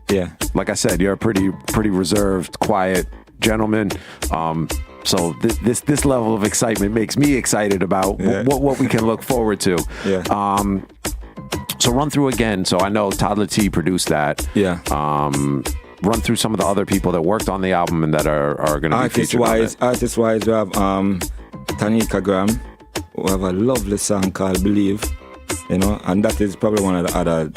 Yeah. Like I said, you're a pretty reserved, quiet gentleman. So this level of excitement makes me excited about what we can look forward to. Yeah. So run through again. So I know Todd Latty produced that. Yeah. Run through some of the other people that worked on the album and that are going to be featured on it. Artist-wise, we have Tanika Graham. We have a lovely song called Believe. You know, and that is probably one of the other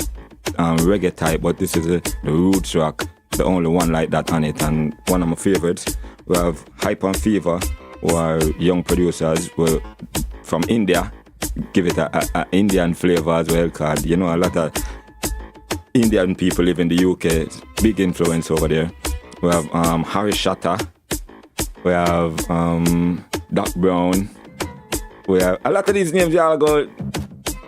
reggae type, but this is the roots rock, the only one like that on it, and one of my favorites. We have Hype and Fever, who are young producers from India, give it a Indian flavor as well, cause you know a lot of Indian people live in the UK, big influence over there. We have Harry Shatter, we have Doc Brown, we have a lot of these names y'all go.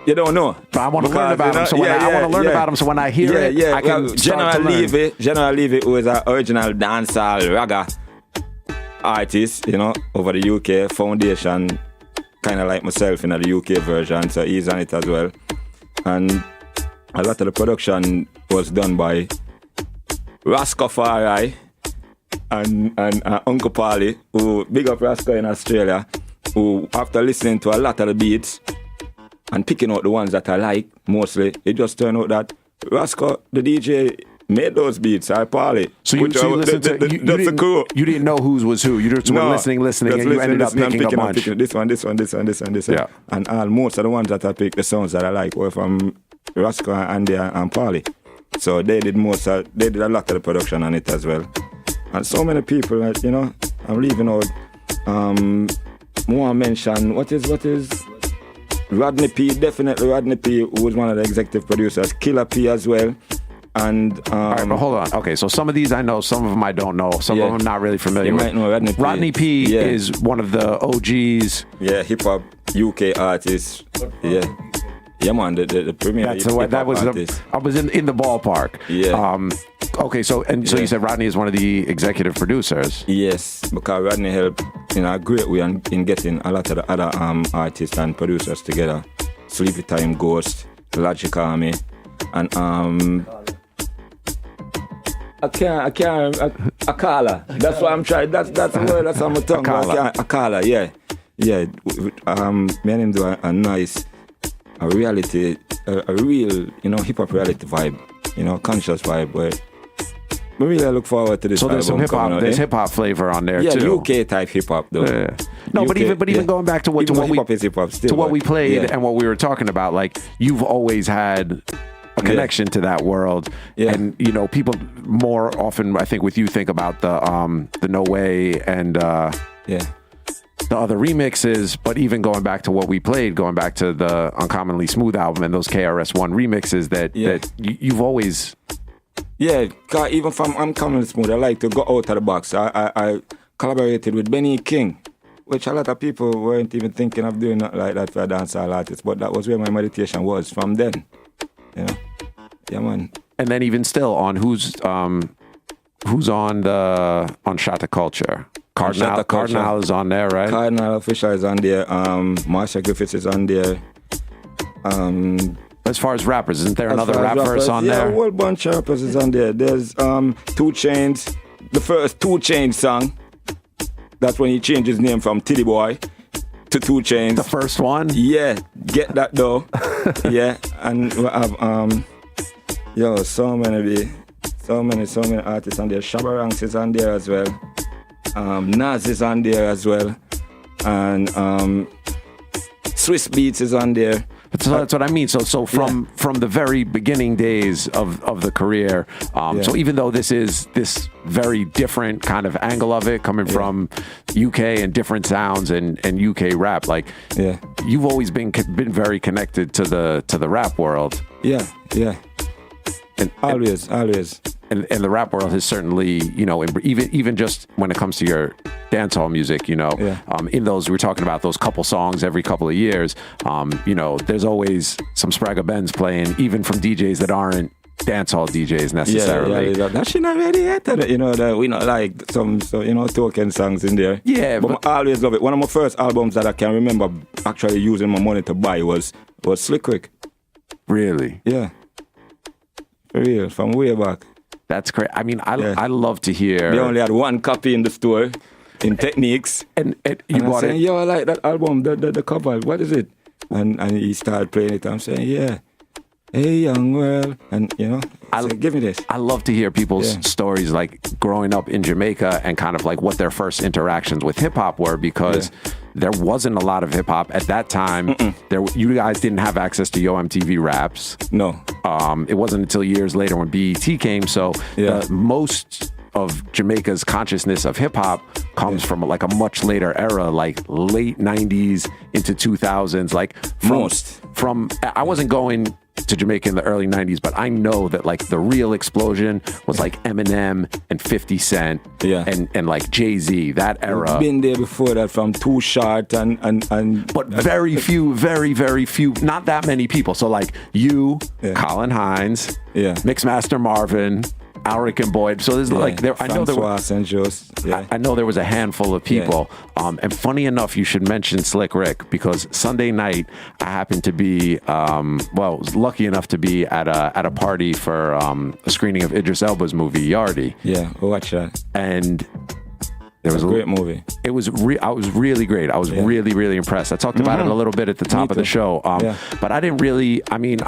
You don't know. But I want to learn about them. So when I want to learn about them. So when I hear it, I can start to learn. General Levy, who is an original dancehall ragga artist, you know, over the UK foundation, kind of like myself in the UK version. So he's on it as well. And a lot of the production was done by Rastafari and Uncle Polly, who big up Rasco in Australia. who, after listening to a lot of the beats and picking out the ones that I like mostly, it just turned out that Rascal, the DJ, made those beats. I Paulie. So you listened to you didn't know whose was who. You just were listening, and you ended up picking a bunch. This one. Yeah. And most of the ones that I picked, the songs that I like, were from Rascal and Paulie. So they did a lot of the production on it as well. And so many people, you know, I'm leaving out. More mention what is Rodney P, definitely Rodney P, who was one of the executive producers. Killer P as well. And all right, but hold on. Okay, so some of these I know, some of them I don't know, some of them I'm not really familiar with. You might know Rodney P. Rodney P is one of the OGs. Yeah, hip hop UK artist. Yeah. Yeah, man, the premier that was artist. I was in the ballpark. Yeah. Okay, so you said Rodney is one of the executive producers. Yes, because Rodney helped in a great way in getting a lot of the other artists and producers together. Sleepy Time Ghost, Logic Army, and Akala. That's what I'm trying. That's the word that's on my tongue. Akala, yeah. Me and him do a nice, a reality, a real, you know, hip hop reality vibe, you know, conscious vibe where we really look forward to this. So there's some hip hop, there's hip hop flavor on there too. Yeah, UK type hip hop though. Yeah. No, UK, but even going back to what we played and what we were talking about, like you've always had a connection to that world, and you know, people more often, I think, with you think about the No Way and the other remixes, but even going back to what we played, going back to the Uncommonly Smooth album and those KRS-One remixes that you've always. Yeah, cause even from Uncommonly Smooth, I like to go out of the box. I collaborated with Benny King, which a lot of people weren't even thinking of doing like that for a dancehall artist, but that was where my meditation was from then. You know? Yeah, man. And then even still on who's on Shatta Culture. Cardinal is on there, right? Cardinal Official is on there. Marsha Griffiths is on there. As far as rappers, isn't there another rap verse on there? Yeah, a whole bunch of rappers is on there. There's 2 Chainz, the first 2 Chainz song. That's when he changed his name from Tiddy Boy to 2 Chainz. The first one? Yeah, get that though. Yeah, and we have so many artists on there. Shabba Ranks is on there as well. Nas is on there as well, and Swiss Beats is on there. So that's what I mean. So from the very beginning days of the career, so even though this is this very different kind of angle of it, coming from UK and different sounds and UK rap, like you've always been very connected to the rap world. Yeah. And always. And the rap world has certainly, you know, even just when it comes to your dancehall music, you know, in those, we're talking about those couple songs every couple of years, you know, there's always some Spragga Benz playing, even from DJs that aren't dancehall DJs necessarily. Yeah. That shit not ready yet, you know, that we not like some, you know, token songs in there. Yeah, but I always love it. One of my first albums that I can remember actually using my money to buy was Slick Rick. Really? Yeah. For real, from way back. That's great. I mean, I love to hear. They only had 1 copy in the store in Techniques. And you bought saying, yo, I like that album, the cover. What is it? And he started playing it. I'm saying, yeah. Hey, young world. And, you know, give me this. I love to hear people's stories, like growing up in Jamaica and kind of like what their first interactions with hip hop were, because there wasn't a lot of hip hop at that time. You guys didn't have access to Yo MTV Raps. No. It wasn't until years later when BET came. So most of Jamaica's consciousness of hip hop comes from like a much later era, like late 90s into 2000s. Like I wasn't going to Jamaica in the early 90s, but I know that like the real explosion was like Eminem and 50 Cent and like Jay-Z, that era. I've been there before that, from Too Short and but very few, not that many people. So like you, Colin Hines, Mixmaster Marvin, Alric and Boyd. So there's like I know there were I know there was a handful of people. And funny enough, you should mention Slick Rick, because Sunday night I happened to be was lucky enough to be at a party for a screening of Idris Elba's movie Yardie. Yeah, watch that. And It's a great movie. It was. I was really great. I was really impressed. I talked about it a little bit at the top of the show. But I didn't really. I mean,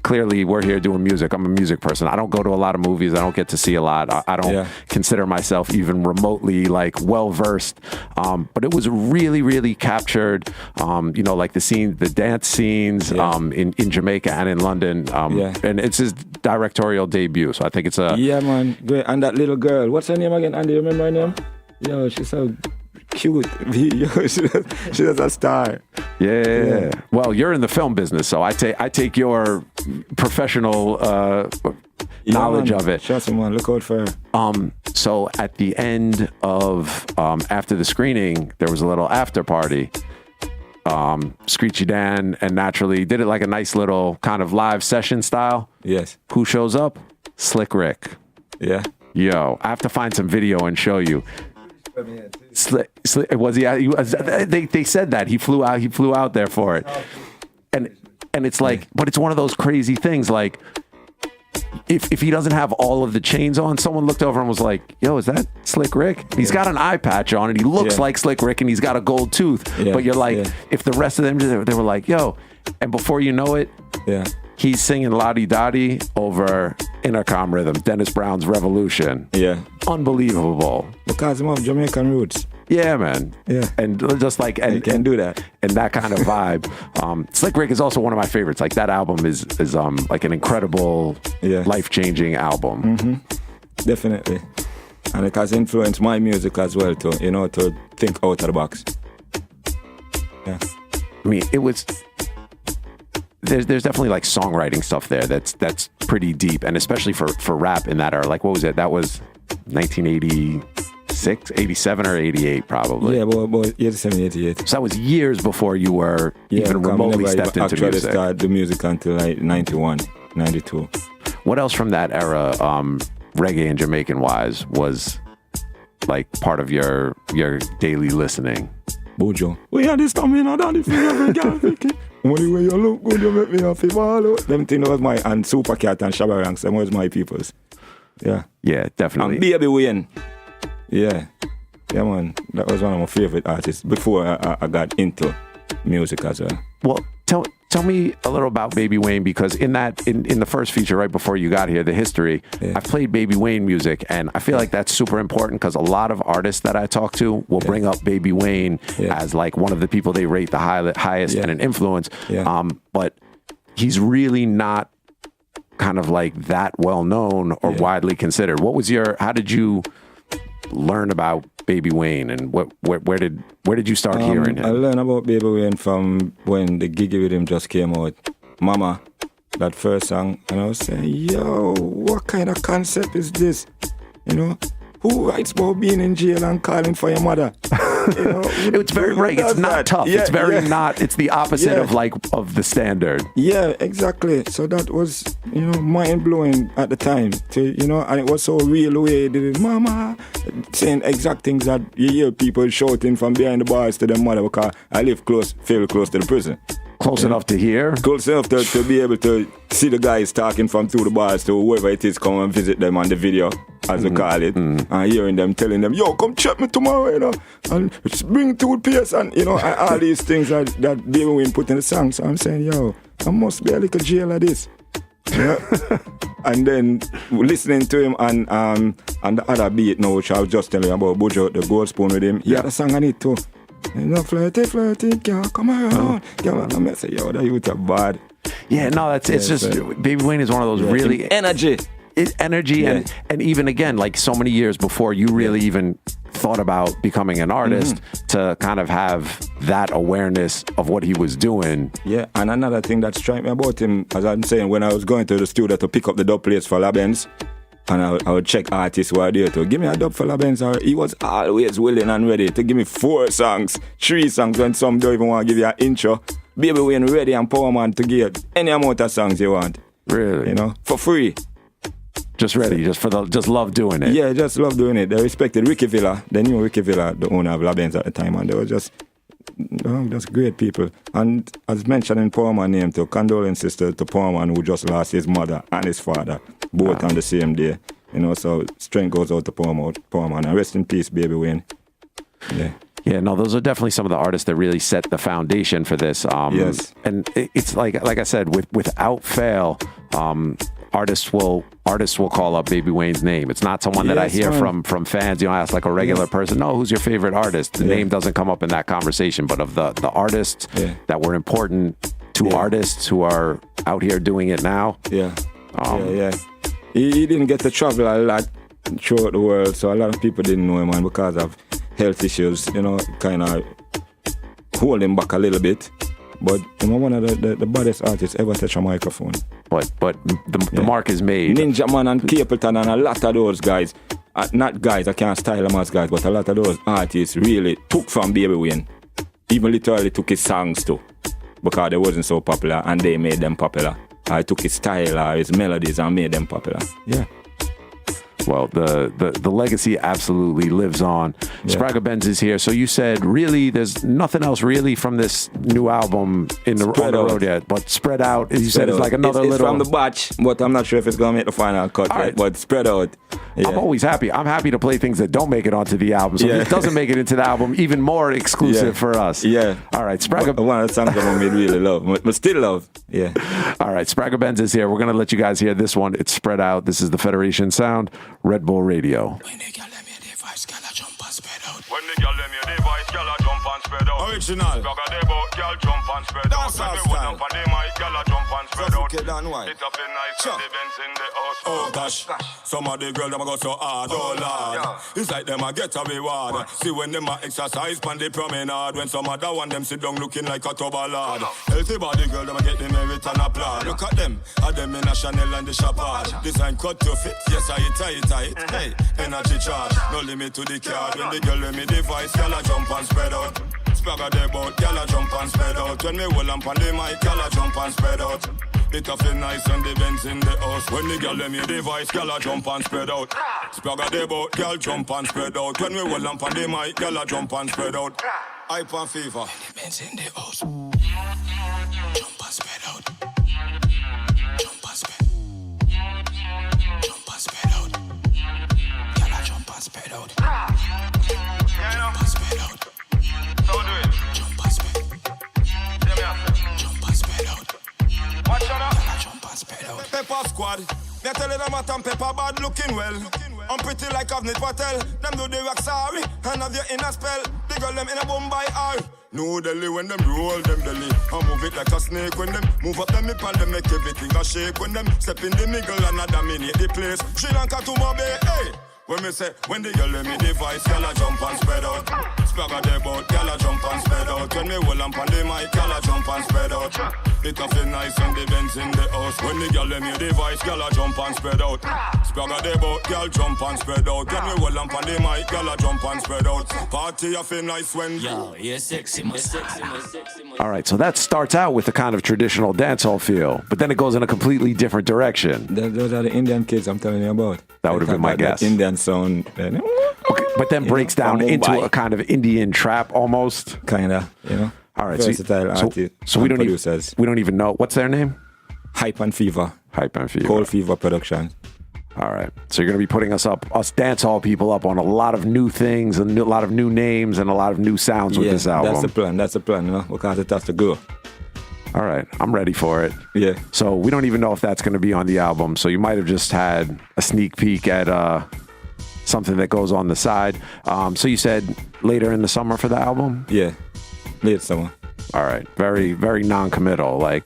we're here doing music. I'm a music person. I don't go to a lot of movies. I don't get to see a lot. I don't consider myself even remotely like well versed. But it was really captured. Like the dance scenes in Jamaica and in London. And it's his directorial debut. So I think it's a man, great. And that little girl, what's her name again? Andy, you remember her name? Yo, she's so cute. Yo, she's a star. Yeah. Well, you're in the film business, so I take your professional knowledge of it. Shout out, man. Look out for her. So at the end of after the screening, there was a little after party. Screechy Dan and Naturally did it like a nice little kind of live session style. Yes. Who shows up? Slick Rick. Yeah. Yo, I have to find some video and show you. Slick was he? They said that he flew out there for it, and it's like, but it's one of those crazy things. Like, if he doesn't have all of the chains on, someone looked over and was like, "Yo, is that Slick Rick?" He's got an eye patch on, and he looks like Slick Rick, and he's got a gold tooth. But you're like, if the rest of them, they were like, "Yo," and before you know it, he's singing Lottie Dottie over intercom rhythm, Dennis Brown's Revolution. Yeah. Unbelievable. Because of Jamaican roots. Yeah, man. Yeah. And just like, and you can do that. And that kind of vibe. Slick Rick is also one of my favorites. Like that album is like an incredible, life-changing album. Mm-hmm. Definitely. And it has influenced my music as well to think out of the box. Yeah. I mean, it was... There's definitely like songwriting stuff there that's pretty deep, and especially for rap in that era. Like, what was it? That was 1986, 87, or 88 probably. Yeah, but 87, 88. So that was years before you were even remotely stepped into music. I actually started the music until like 91, 92. What else from that era, reggae and Jamaican wise, was like part of your daily listening? Bojo. We had this time in a daddy for every girl, Vicky. When you look good, you make me happy. Them things was my, and Supercat and Shabba Ranks, them was my peoples. Yeah. Yeah, definitely. And Baby Wayne. Yeah. Yeah, man. That was one of my favorite artists before I got into music as well. Well, tell me a little about Baby Wayne, because in the first feature right before you got here, the history, I've played Baby Wayne music, and I feel like that's super important because a lot of artists that I talk to will bring up Baby Wayne as like one of the people they rate the highest and an influence. Yeah. But he's really not kind of like that well known or widely considered. How did you learn about Baby Wayne, and where did you start hearing him? I learned about Baby Wayne from when the Giggy with him just came out. Mama, that first song, and I was saying, yo, what kind of concept is this? Who writes about being in jail and calling for your mother? It's very right. It's not tough. It's very not. It's the opposite of the standard. Yeah, exactly. So that was mind blowing at the time. And it was so real the way he did it. Mama, saying exact things that you hear people shouting from behind the bars to their mother, because I live fairly close to the prison. Close enough to hear? Close enough to be able to see the guys talking from through the bars to whoever it is come and visit them on the video, as we call it, and hearing them telling them, yo, come check me tomorrow, and bring toothpaste, and and all these things that Baby Wayne put in the song. So I'm saying, yo, I must be a little jail of this. And then listening to him and the other beat now, which I was just telling you about, Bojo, the gold spoon with him, he had a song on it too. Flirty, girl, come around. Girl, I say, yo, that youth are bad. Yeah, no, it's just, Baby Wayne is one of those really... Energy. And even again, like so many years before you really even thought about becoming an artist, to kind of have that awareness of what he was doing. Yeah, and another thing that struck me about him, as I'm saying, when I was going to the studio to pick up the dub plates for Spragga Benz, and I would check artists who are there to give me a dub for Spragga Benz, or he was always willing and ready to give me 4 songs, 3 songs, when some don't even want to give you an intro. Baby Wayne ready and Power Man to give any amount of songs you want. Really? For free. Just ready, just love doing it. Yeah, just love doing it. They respected Ricky Villa. They knew Ricky Villa, the owner of Spragga Benz at the time, and they were just great people. And as mentioned in Power Man name too, condolences to Power Man, who just lost his mother and his father, both on the same day. So strength goes out to Power Man. And rest in peace, Baby Wayne. Yeah. Yeah, no, those are definitely some of the artists that really set the foundation for this. Yes. And it's like I said, without fail, artists will call up Baby Wayne's name. It's not someone that I Yes, hear man. from fans. You know, I ask like a regular person, no, who's your favorite artist? The Yeah. name doesn't come up in that conversation, but of the artists Yeah. that were important to artists who are out here doing it now. Yeah. Yeah. He didn't get to travel a lot throughout the world, so a lot of people didn't know him, man, because of health issues, you know, kind of hold him back a little bit. But you know, one of the baddest artists ever touch a microphone. But the mark is made. Ninja Man and Capleton and a lot of those guys, not guys, I can't style them as guys, but a lot of those artists really took from Baby Wayne. Even literally took his songs too, because they wasn't so popular and they made them popular. I took his style or his melodies and made them popular. Yeah. Well, the legacy absolutely lives on. Yeah. Spragga Benz is here. So you said really there's nothing else really from this new album on the road yet, but spread out. You said it's like another it's little... from the batch, but I'm not sure if it's going to make the final cut yet, right. But spread out. Yeah. I'm always happy. I'm happy to play things that don't make it onto the album. So if it doesn't make it into the album, even more exclusive for us. Yeah. All right, Spragga... One of the songs that I made really love, but still love. Yeah. All right, Spragga Benz is here. We're going to let you guys hear this one. It's spread out. This is the Federation Sound, Red Bull Radio. When the girl them hear the voice, girl a jump and spread out. When the girl them hear the voice, girl a jump and spread out. Original. Spragga the boat, girl jump and spread out. That's our style. When me up on the mic, girl a jump and spread out. It a feel nice when the Benz in the house. Oh gosh, some of the girls them a go so hard, oh lord. It's like them a get a reward. See when them a exercise pan the promenade. When some other one them sit down looking like a tub lord. Healthy body girl them a get the merit and applaud. Look at them in a Chanel and the Chapard. Design cut to fit, yes I tight. Hey, energy charge, no limit to the card. When the girl let me device, girl a jump and spread out. Spragga the boat, girl a jump and spread out. When me hold up on the mic, girl a jump and spread out. It a feel nice when the Benz in the house. When the girl let me device, girl a jump and spread out. Spragga the boat, girl jump and spread out. When me hold up on the mic, girl a jump and spread out. Hype and fever. When the Benz in the house, jump and spread out. Jump and spread. Jump and spread out. Girl a jump and spread out. Jump and spread out. So do it. Jump and spread. Jump and spread out. Watch out. Girl a jump and spread out. Pepper squad. Me tell you them at and Pepper bad looking well. I'm pretty like Avnit Patel. Them do the rock sorry and have you in a spell. The girl them in a Bombay R. No Delhi when them roll them belly. I move it like a snake when them move up them hip and them make everything a shake. When them step in the middle and a dominate the place. Sri Lanka to Mobay, hey. When me say, when the girl let me device, girl a jump and spread out. Spragga the boat, girl a jump and spread out. When me hold up on the mic, girl a jump and spread out. It a feel nice when the Benz in the house. When the girl let me device, girl a jump and spread out. Spragga the boat, girl jump and spread out. When me hold up on the mic, girl a jump and spread out. Party a feel nice when... Yo, you're sexy, my sexy. All right, so that starts out with a kind of traditional dancehall feel, but then it goes in a completely different direction. Those are the Indian kids I'm telling you about. That would have been my guess. Indian sound. Okay, but then breaks down into a kind of Indian trap almost. Kinda, you know. All right, versatile artists. So we don't even know what's their name. Hype and Fever. Hype and Fever. Cold Fever Productions. All right, so you're going to be putting us dancehall people up on a lot of new things and a lot of new names and a lot of new sounds with this album. That's the plan, you know, because it has to go. All right, I'm ready for it. Yeah. So we don't even know if that's going to be on the album. So you might have just had a sneak peek at something that goes on the side. So you said later in the summer for the album? Yeah, late summer. All right, very, very non-committal. Like,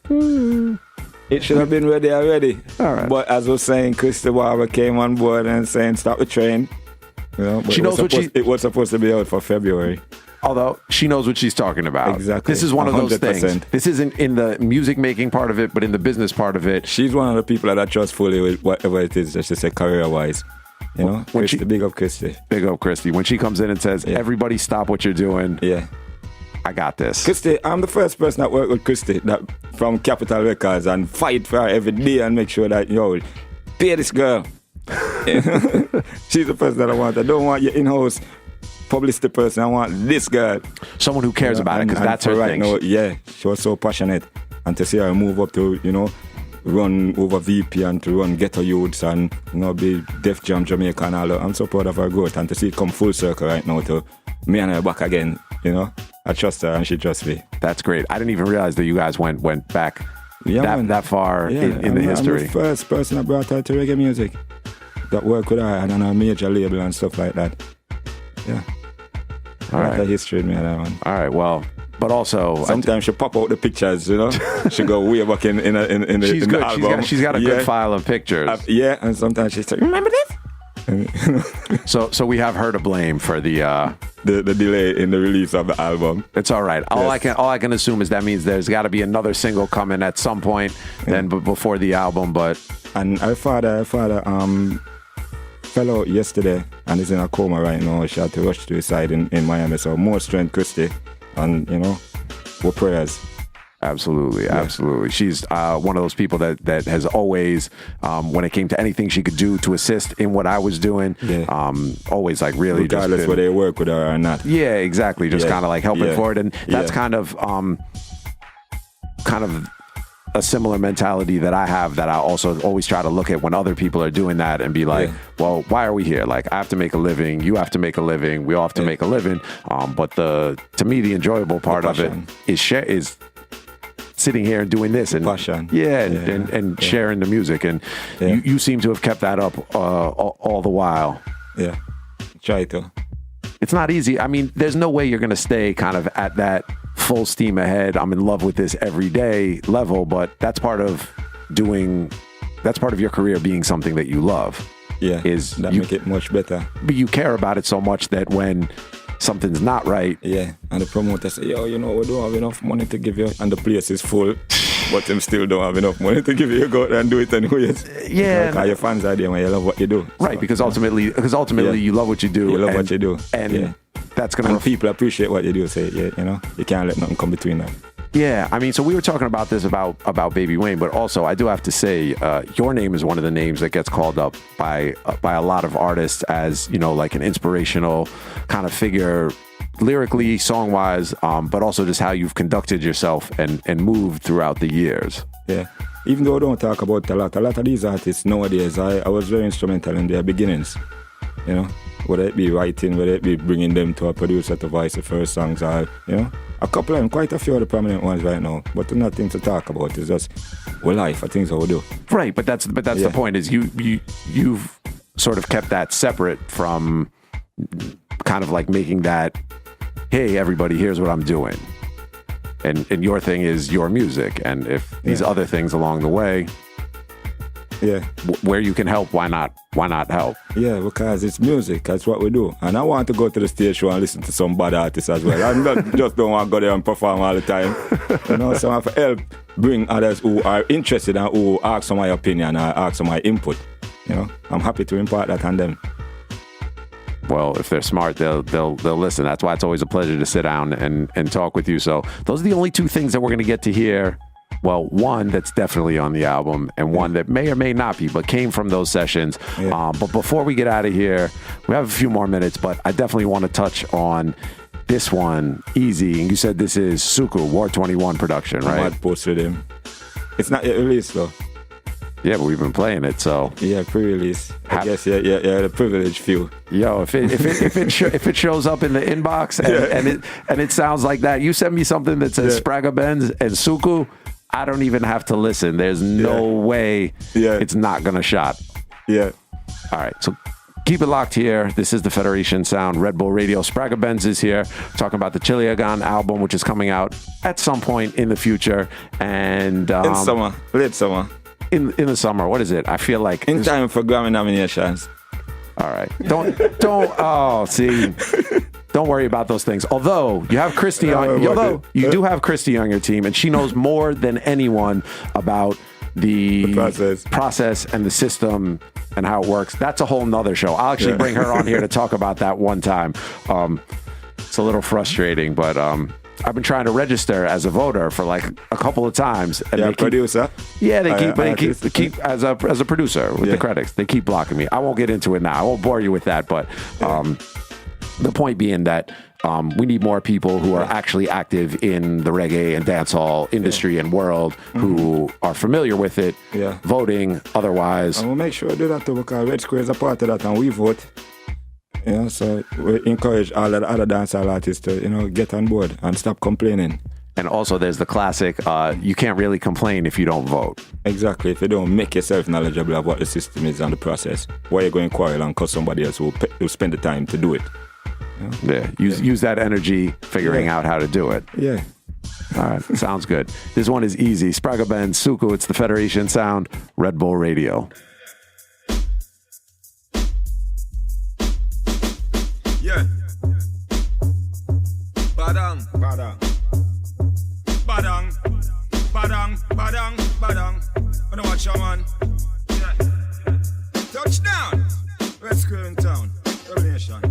it should have been ready already. All right. But as I was saying, Krista Barber came on board and saying, stop the train. You know, but she knows it was supposed to be out for February. Although she knows what she's talking about. Exactly. This is one 100%. Of those things. This isn't in the music making part of it, but in the business part of it. She's one of the people that I trust fully with whatever it is, just to say career-wise. You know, big up Christy. Big up Christy. When she comes in and says, everybody stop what you're doing. Yeah. I got this. Christy, I'm the first person that worked with Christy that from Capital Records and fight for her every day and make sure that, pay this girl. She's the person that I want. I don't want your in-house publicity person. I want this girl. Someone who cares about it, because that's her thing. Now, she was so passionate. And to see her move up to, run over VP and to run Ghetto Youths and, be Def Jam Jamaica and all that. I'm so proud of her growth. And to see it come full circle right now to me and her back again, you know. I trust her and she trusts me. That's great. I didn't even realize that you guys went back man. that far in the history. I'm the first person that brought her to reggae music, that worked with her and on a major label and stuff like that. Yeah. All right. That history with me and that one. All right, well, but also sometimes she pop out the pictures, you know. She go way back in the she's good. album. She's got a good file of pictures. And sometimes she's like, remember this? So we have her to blame for the delay in the release of the album. It's all right. All I can assume is that means there's got to be another single coming at some point then before the album. But and our father fell out yesterday and is in a coma right now. She had to rush to his side in Miami. So more strength, Christy, and you know, with prayers. Absolutely. She's one of those people that has always, when it came to anything she could do to assist in what I was doing, always like really regardless just whether they work with her or not. Yeah, exactly. Just kind of like helping for it, and that's kind of a similar mentality that I have, that I also always try to look at when other people are doing that and be like, well, why are we here? Like, I have to make a living, you have to make a living, we all have to make a living. But to me, the enjoyable part of it is sitting here and doing this and passion. And sharing the music, and you seem to have kept that up all the while. Yeah, try to. It's not easy. I mean, there's no way you're going to stay kind of at that full steam ahead, I'm in love with this every day level, but that's part of your career being something that you love. Yeah, that make it much better. But you care about it so much that when something's not right. Yeah, and the promoter say, yo, you know, we don't have enough money to give you, and the place is full, but them still don't have enough money to give you. Go out and do it anyways. Yeah. Because your fans are there when you love what you do. Right, so, because ultimately you love what you do. You love what you do. And that's going to... And people appreciate what you do. Say, you know, you can't let nothing come between them. Yeah, I mean, so we were talking about this about Baby Wayne, but also I do have to say, your name is one of the names that gets called up by a lot of artists as, you know, like an inspirational kind of figure, lyrically, song-wise, but also just how you've conducted yourself and moved throughout the years. Yeah, even though I don't talk about a lot of these artists nowadays, I was very instrumental in their beginnings, you know, whether it be writing, whether it be bringing them to a producer to voice the first songs, or, you know, a couple and quite a few of the prominent ones right now, but nothing to talk about. It's just life, I think, how we do. Right, but that's the point, is you've sort of kept that separate from kind of like making that, hey, everybody, here's what I'm doing. And your thing is your music, and if these other things along the way, where you can help, why not help? Yeah, because it's music. That's what we do. And I want to go to the stage show and listen to some bad artists as well. I just don't want to go there and perform all the time. You know, so I have to help bring others who are interested and who ask for my opinion or ask for my input. You know, I'm happy to impart that on them. Well, if they're smart, they'll listen. That's why it's always a pleasure to sit down and talk with you. So those are the only two things that we're going to get to hear. Well, one that's definitely on the album, and one that may or may not be, but came from those sessions. But before we get out of here, we have a few more minutes, but I definitely want to touch on this one, Easy. And you said this is Suku, War 21 production, right? I posted him. It's not yet released, though. Yeah, but we've been playing it, so... Yeah, pre-release. I guess, the privileged few. Yo, if it shows up in the inbox and it sounds like that, you send me something that says Spragga Benz and Suku, I don't even have to listen. There's no way it's not going to shot. Yeah. All right, so keep it locked here. This is the Federation Sound, Red Bull Radio. Spragga Benz is here, talking about the Chiliagan album, which is coming out at some point in the future. And in summer, late summer. In the summer, what is it? I feel like... In time for Grammy nominations. All right. Don't worry about those things. Although you have Christy you do have Christy on your team, and she knows more than anyone about the process and the system and how it works. That's a whole nother show. I'll actually bring her on here to talk about that one time. It's a little frustrating, but I've been trying to register as a voter for like a couple of times. And producer? Yeah, they keep as a producer with the credits. They keep blocking me. I won't get into it now. I won't bore you with that, but the point being that we need more people who are actually active in the reggae and dancehall industry and world who are familiar with it, voting otherwise. And we'll make sure to do that too, because Red Square is a part of that and we vote. You know, so we encourage all of the other dancehall artists to, you know, get on board and stop complaining. And also there's the classic, you can't really complain if you don't vote. Exactly. If you don't make yourself knowledgeable of what the system is and the process, why are you going to quarrel and cause somebody else who spend the time to do it? You know? Yeah, use that energy figuring out how to do it. Yeah. All right, sounds good. This one is easy. Spragga Benz, Suku, it's the Federation Sound, Red Bull Radio. Yeah. Badang, badang. Badang, badang, badang, badang. I don't watch your man. Yeah. Touchdown. Red Square in town. Revelation.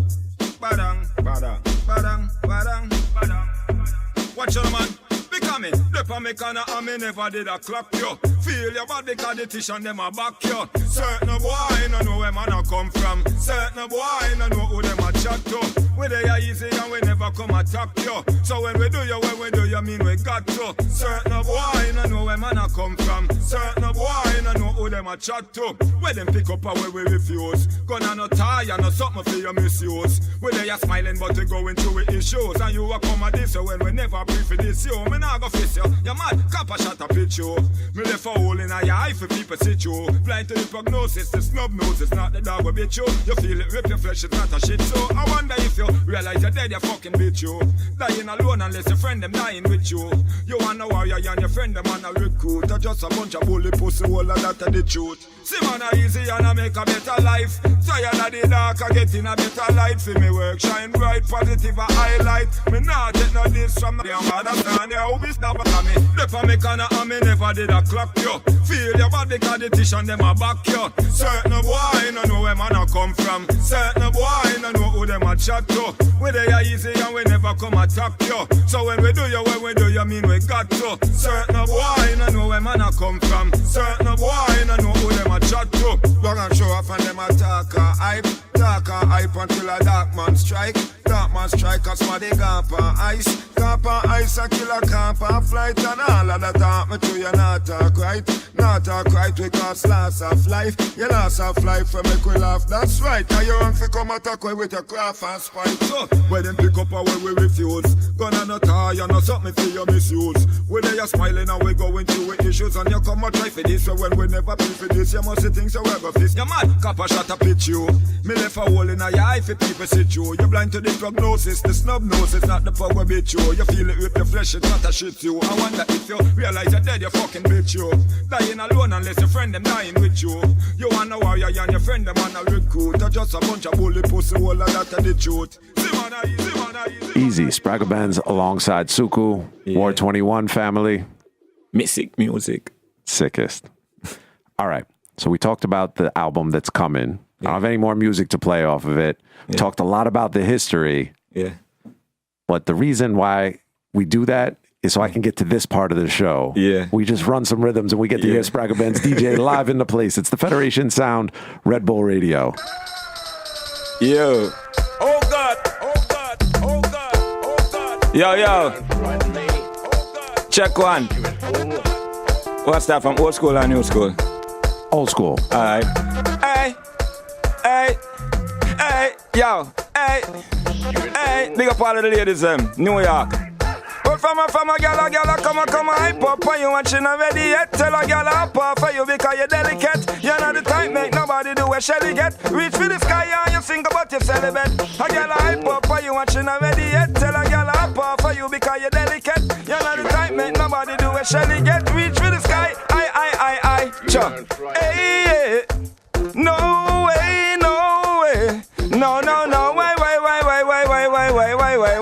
Badang, badang, badang, badang, badang. Watch your man. Becoming. Dep on me corner and me never did a clock you. Feel your body cause the tish and them a back you. Certain boy no know where man a come from. Certain boy no know who them a chat to. We they are easy and we never come attack you. So when we do you mean we got to. Certain boy no know where man a come from. Certain boy no know who them a chat to. Where them pick up and where we refuse. Gonna no tie and no something for your misuse. We they are smiling but we going through with issues. And you a come at this when we never brief for this you. Me nah go face you. You mad, copper shot a pitch you. Me left a hole in your eye for people sit you. Blind to the prognosis, the snub nose is not the dog will bit you. You feel it rip your flesh, it's not a shit. So I wonder if you realize you're dead, you fucking bitch you. Dying alone unless your friend them dying with you. You wanna warrior and your friend them on a recruit. Or just a bunch of bully pussy all of that the truth. See man a easy and I make a better life. Tired of the dark, I get in a better light. For me work shine bright, positive a highlight. Me not take no this from the understand ya who be stop at me. Dep on me corner and me never did a clock you. Feel your body cause the tish and them a back you. Certain boy no know where man a come from. Certain boy no know who them a chat to. We they are easy and we never come attack you. So when we do you mean we got to. Certain boy no know where man a come from. Certain boy no know who them a chat to. Long and show off and them a talk hype until a dark man strike. Dark man strike us for the camp on ice. Camp on ice a killer camp on flight. And all of that talk me to you not talk right. Not talk right because loss of life. You loss of life when make we laugh. That's right. Now you want to come attack way with your craft and spite. So where them pick up and where we refuse. Gonna not tie you know something for your misuse. When they are smiling and we going through with issues. And you come and try for this. So when we never pay for this. You must see things so we go fist. You mad copper shot a pitch you. Me left a hole in your eye for people sit you. You're blind to the prognosis. The snub nose is not the power bit you. You feel it with your flesh, it's not a shit you. I wonder if you realize you're dead, you fucking bitch you. Dying alone unless your friend them dying with you. You wanna warrior and your friend them on a recruit. Or just a bunch of bully pussy, all of that are the truth. Easy, Spragga Benz alongside Suku, yeah. War 21 family. Music. Sickest. All right, so we talked about the album that's coming. I don't have any more music to play off of it. We talked a lot about the history. Yeah. But the reason why we do that is so I can get to this part of the show. Yeah. We just run some rhythms and we get to hear Spragga Benz DJ live in the place. It's the Federation Sound, Red Bull Radio. Yo. Oh God, oh God, oh God, oh God. Yo. Check one. What's that from old school or new school? Old school. All right. Hey, yo, hey, big up all of the ladies, New York. But from a gal, come on, hype up. When you watching already yet, tell a gal up off for you because you're delicate. You're not the type, make nobody do a Shelly get. Reach for the sky and you sing about your celibate. A gal hype up, when you watching already yet, tell a gal up off for you because you're delicate. You're not the type, make nobody do a Shelly get. Reach for the sky, I, chop. Hey, no way, no way. No,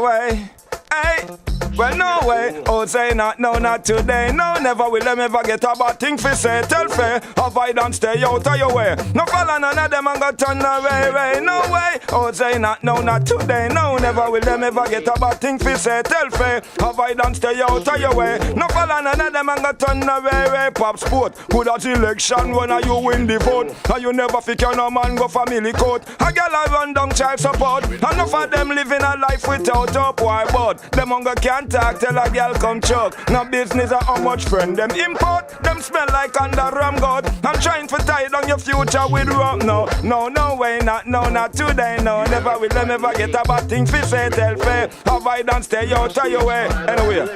wait. Hey, well, no way. Oh, say not, no, not today. No, never will them ever get a bad thing for say. Tell fair, avoid and stay out of your way. No follow none of them and go turn away. No way. Oh, say not, no, not today. No, never will them ever get a bad thing for say. Tell fair, avoid and stay out of your way. No follow none of them and go turn away. Pop sport, good as election when you win the vote. And you never figure no man go family court. A girl I run down child support. Enough of them living a life without up. Why, but them hunger can't talk tell a girl come choke. No business or how much friend them import. Them smell like under rum god. I'm trying to tie down your future with rum. No way, not today, no. Never will them ever get a bad thing fi say tell fair. Avoid and stay out of your way. Anyway,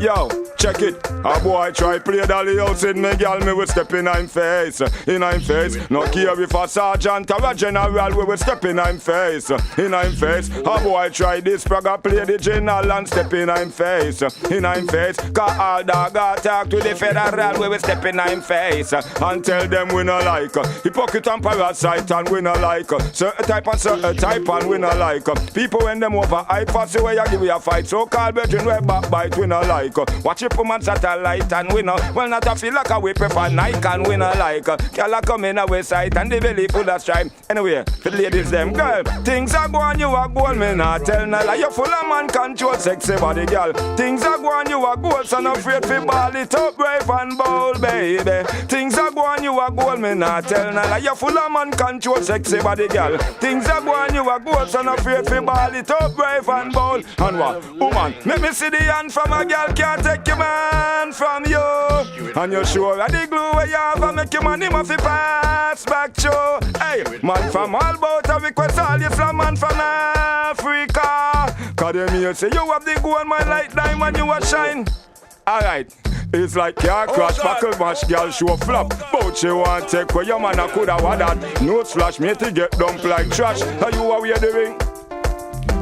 yo, check it. A boy try play dolly house in me, girl, me will step in him face. In him face. No care if a sergeant or a general, we will step in him face. In him face. A boy try this Spragga play the general and step in him face. In him face. Cause all dog talk to the federal, we will step in him face. And tell them we no like. Hypocrite and parasite and we no like. Certain type and we no like. People when them over hype fast way you give you a fight. So call brethren we backbite we no like. Watch it man satellite and we no. Well not a feel like a we prefer Nike and we no like. Girl a come in a way sight and the belly full of stripe. Anyway, for the ladies them girl, things are going you are gold, me not tell no lie. You full of man control sexy body girl. Things are going you are gold, so no afraid fi ball it up brave and bold baby. Things are going you are gold, me not tell no lie. You full of man control sexy body girl. Things are going you are gold, so no afraid fi ball it up brave and bold. And what? Woman, make me see the hand from a girl can't take your man from you. And you sure of the glue where you have and make your money must pass back to. Hey, man from all about a request all you from man from Africa. Cause them here say you have the gold man like diamond you a shine. Alright. It's like car crash, buckle mash, girl show flop. But you want take where your man a coulda what that. Notes flash, me to get dumped like trash. Are you a wear the ring?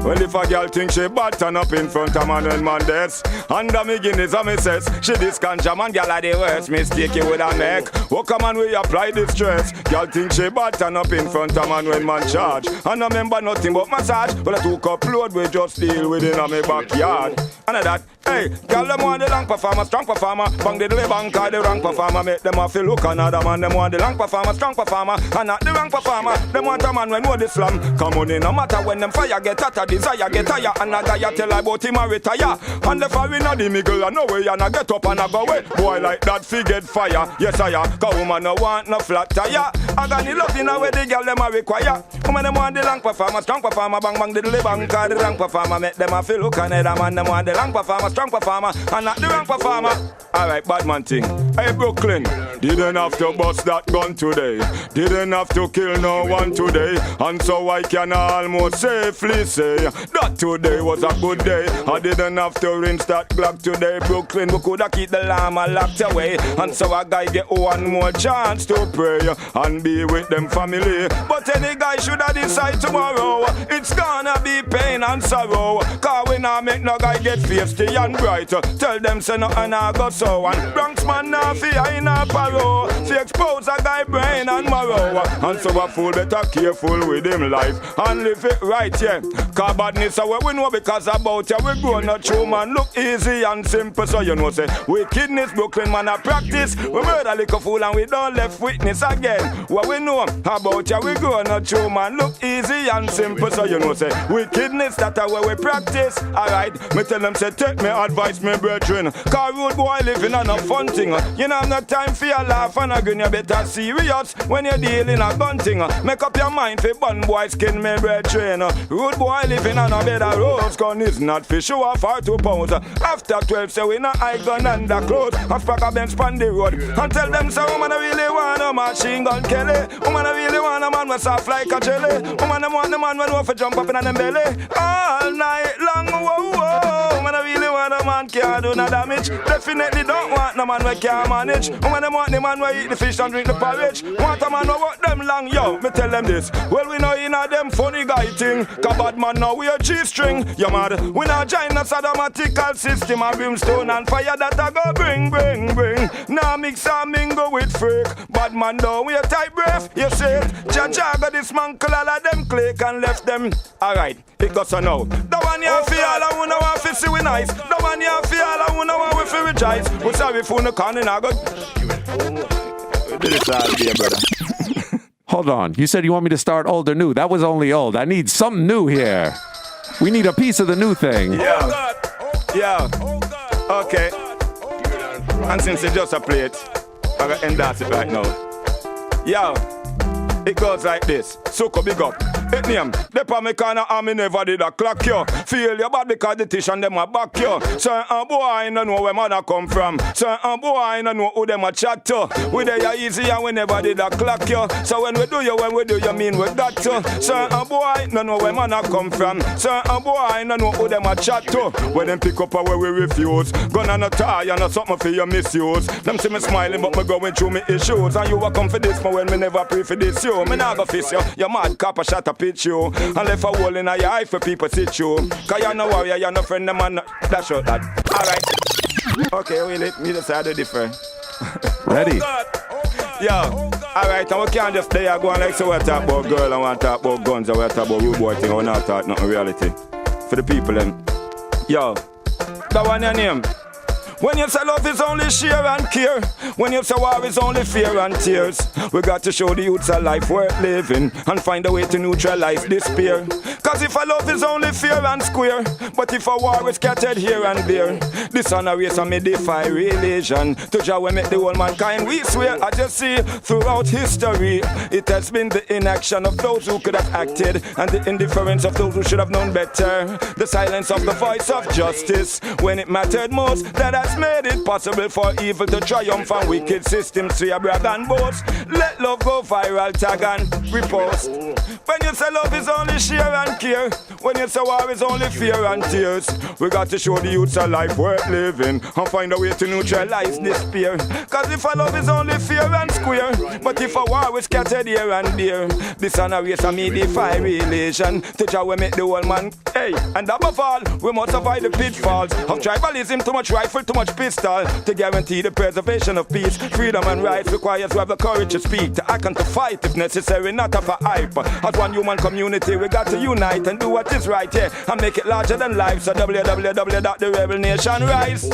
Well, if a girl think she bad, turn up in front of man when man deads. Under me Guinness and me says, she this ganja man, girl are the worst mistake you woulda make. Oh, come on, we apply the stress. Girl think she bad, turn up in front of man when man charge. And I remember nothing but massage. Well, I took up load, we just deal with it in my backyard. And that, hey, girl them want the long performer, strong performer. Bang the bang, cause the wrong performer. Make them off feel look another man. Them want the long performer, strong performer. And not the wrong performer. Them want a man when know the slam. Come on in, no matter when them fire get hotter. Desire get higher and a guy tell about him a retire. And the fire in the middle and no way and I get up and I go away. Boy like that fi get fire. Yes I am. Cause woman no want no flat tire. I got the love in a way the girl them a require. Woman them want the long performer, strong performer. Bang bang the bang cause the wrong performer. Make them a feel look another man. Them want the long performer, strong performer. And not the wrong performer. Alright bad man thing. Hey Brooklyn. Didn't have to bust that gun today. Didn't have to kill no one today. And so I can almost safely say that today was a good day. I didn't have to rinse that Glock today. Brooklyn, we coulda keep the llama locked away. And so a guy get one more chance to pray and be with them family. But any guy shoulda decide tomorrow it's gonna be pain and sorrow. Cause we not make no guy get feisty and bright. Tell them say nothing I go so. And Bronx man now fi in a paro. Fi expose a guy brain and marrow. And so a fool better careful with him life and live it right, yeah. Cause badness are what we know because about ya we grow not true man. Look easy and simple so you know say wickedness Brooklyn man a practice. We murder like a fool and we don't left witness again. What we know about ya we grow not true man. Look easy and simple so you know say wickedness that are where we practice. Alright, me tell them say take me advice me brethren. Cause road boy living on a fun thing. You know have no time for your laugh and a grin. You better serious when you're dealing a gun thing. Make up your mind for bun boy skin me brethren. Road boy living on a bed of rose. Gun is not for show off or to pose. After 12 say we not high gun under clothes. And Spragga Benz on the road. And tell them say woman I really want a machine gun Kelly. Woman I really want a man with soft like a jelly. Woman I want the man when want to jump up in them belly. All night long, whoa, whoa. Woman I really want a man can't do no damage. Definitely don't want no man we can't manage. Woman I want the man who eat the fish and drink the porridge. Want a man who work them long, yo. Me tell them this. Well we know in a them funny guy thing. Cause bad man now we a G-string. You mad? We not join a sadomatical system of brimstone and fire that I go bring. Now mix and mingle with freak. Bad man down we a tight breath. You see it? Jaja got this man kill all of them click and left them. Alright, it goes on now. The one you feel all I wanna want to see we nice. The one you feel all I wanna want we feel rejoice. We sorry for no corner now good. This all day, brother. Hold on. You said you want me to start old or new. That was only old. I need something new here. We need a piece of the new thing. Yeah. Okay. And since it's just a plate, I'm gonna endorse it right now. Yo. It goes like this. Suko big up. It name. The pa me corner and me never did a clock yo. feel your bad because the tish and them a back you. Certain boy I don't know where mother come from. Certain boy I don't know who them a chat to. We there you easy and we never did a clock you. So when we do you mean we got to. Certain boy I don't know where mother come from. Certain boy I don't know who them a chat to. When them pick up where we refuse. Gun and a tie and a something for your misuse. Them see me smiling but me going through me issues. And you a come for this but when me never pray for this you. Me nah go fist you. You mad cop a shot a pitch you. And left a hole in your eye for people sit you. Cause you're no warrior, you're no friend, the man. That's all that. Alright. Okay, we decided different. Ready? Yo. Alright, and we can't just stay here going like so we talk about girl and we talk about guns and we talk about rude boy thing and we not talk nothing reality. For the people them. Yo. That one your name. When you say love is only share and care, when you say war is only fear and tears, we got to show the youths a life worth living and find a way to neutralize despair. Cause if a love is only fear and square, but if a war is scattered here and there, this on a race and me defy religion. To Jah we make the whole mankind we swear. I just see throughout history, it has been the inaction of those who could have acted and the indifference of those who should have known better. The silence of the voice of justice when it mattered most, that has made it possible for evil to triumph and wicked systems to brag and boast. Let love go viral, tag and repost. When you say love is only share and care, when you say war is only fear and tears, we got to show the youths a life worth living and find a way to neutralize despair. Cause if a love is only fear and square, but if a war is scattered here and there, this on a race and me defy relation. To Jah we make the whole man, hey, and above all, we must avoid the pitfalls of tribalism, too much rifle, too much pistol. To guarantee the preservation of peace, freedom and rights requires to have the courage to speak, to act and to fight if necessary, not for hype. As one human community, we got to unite and do what is right, yeah, and make it larger than life. So www.therebelnationrise.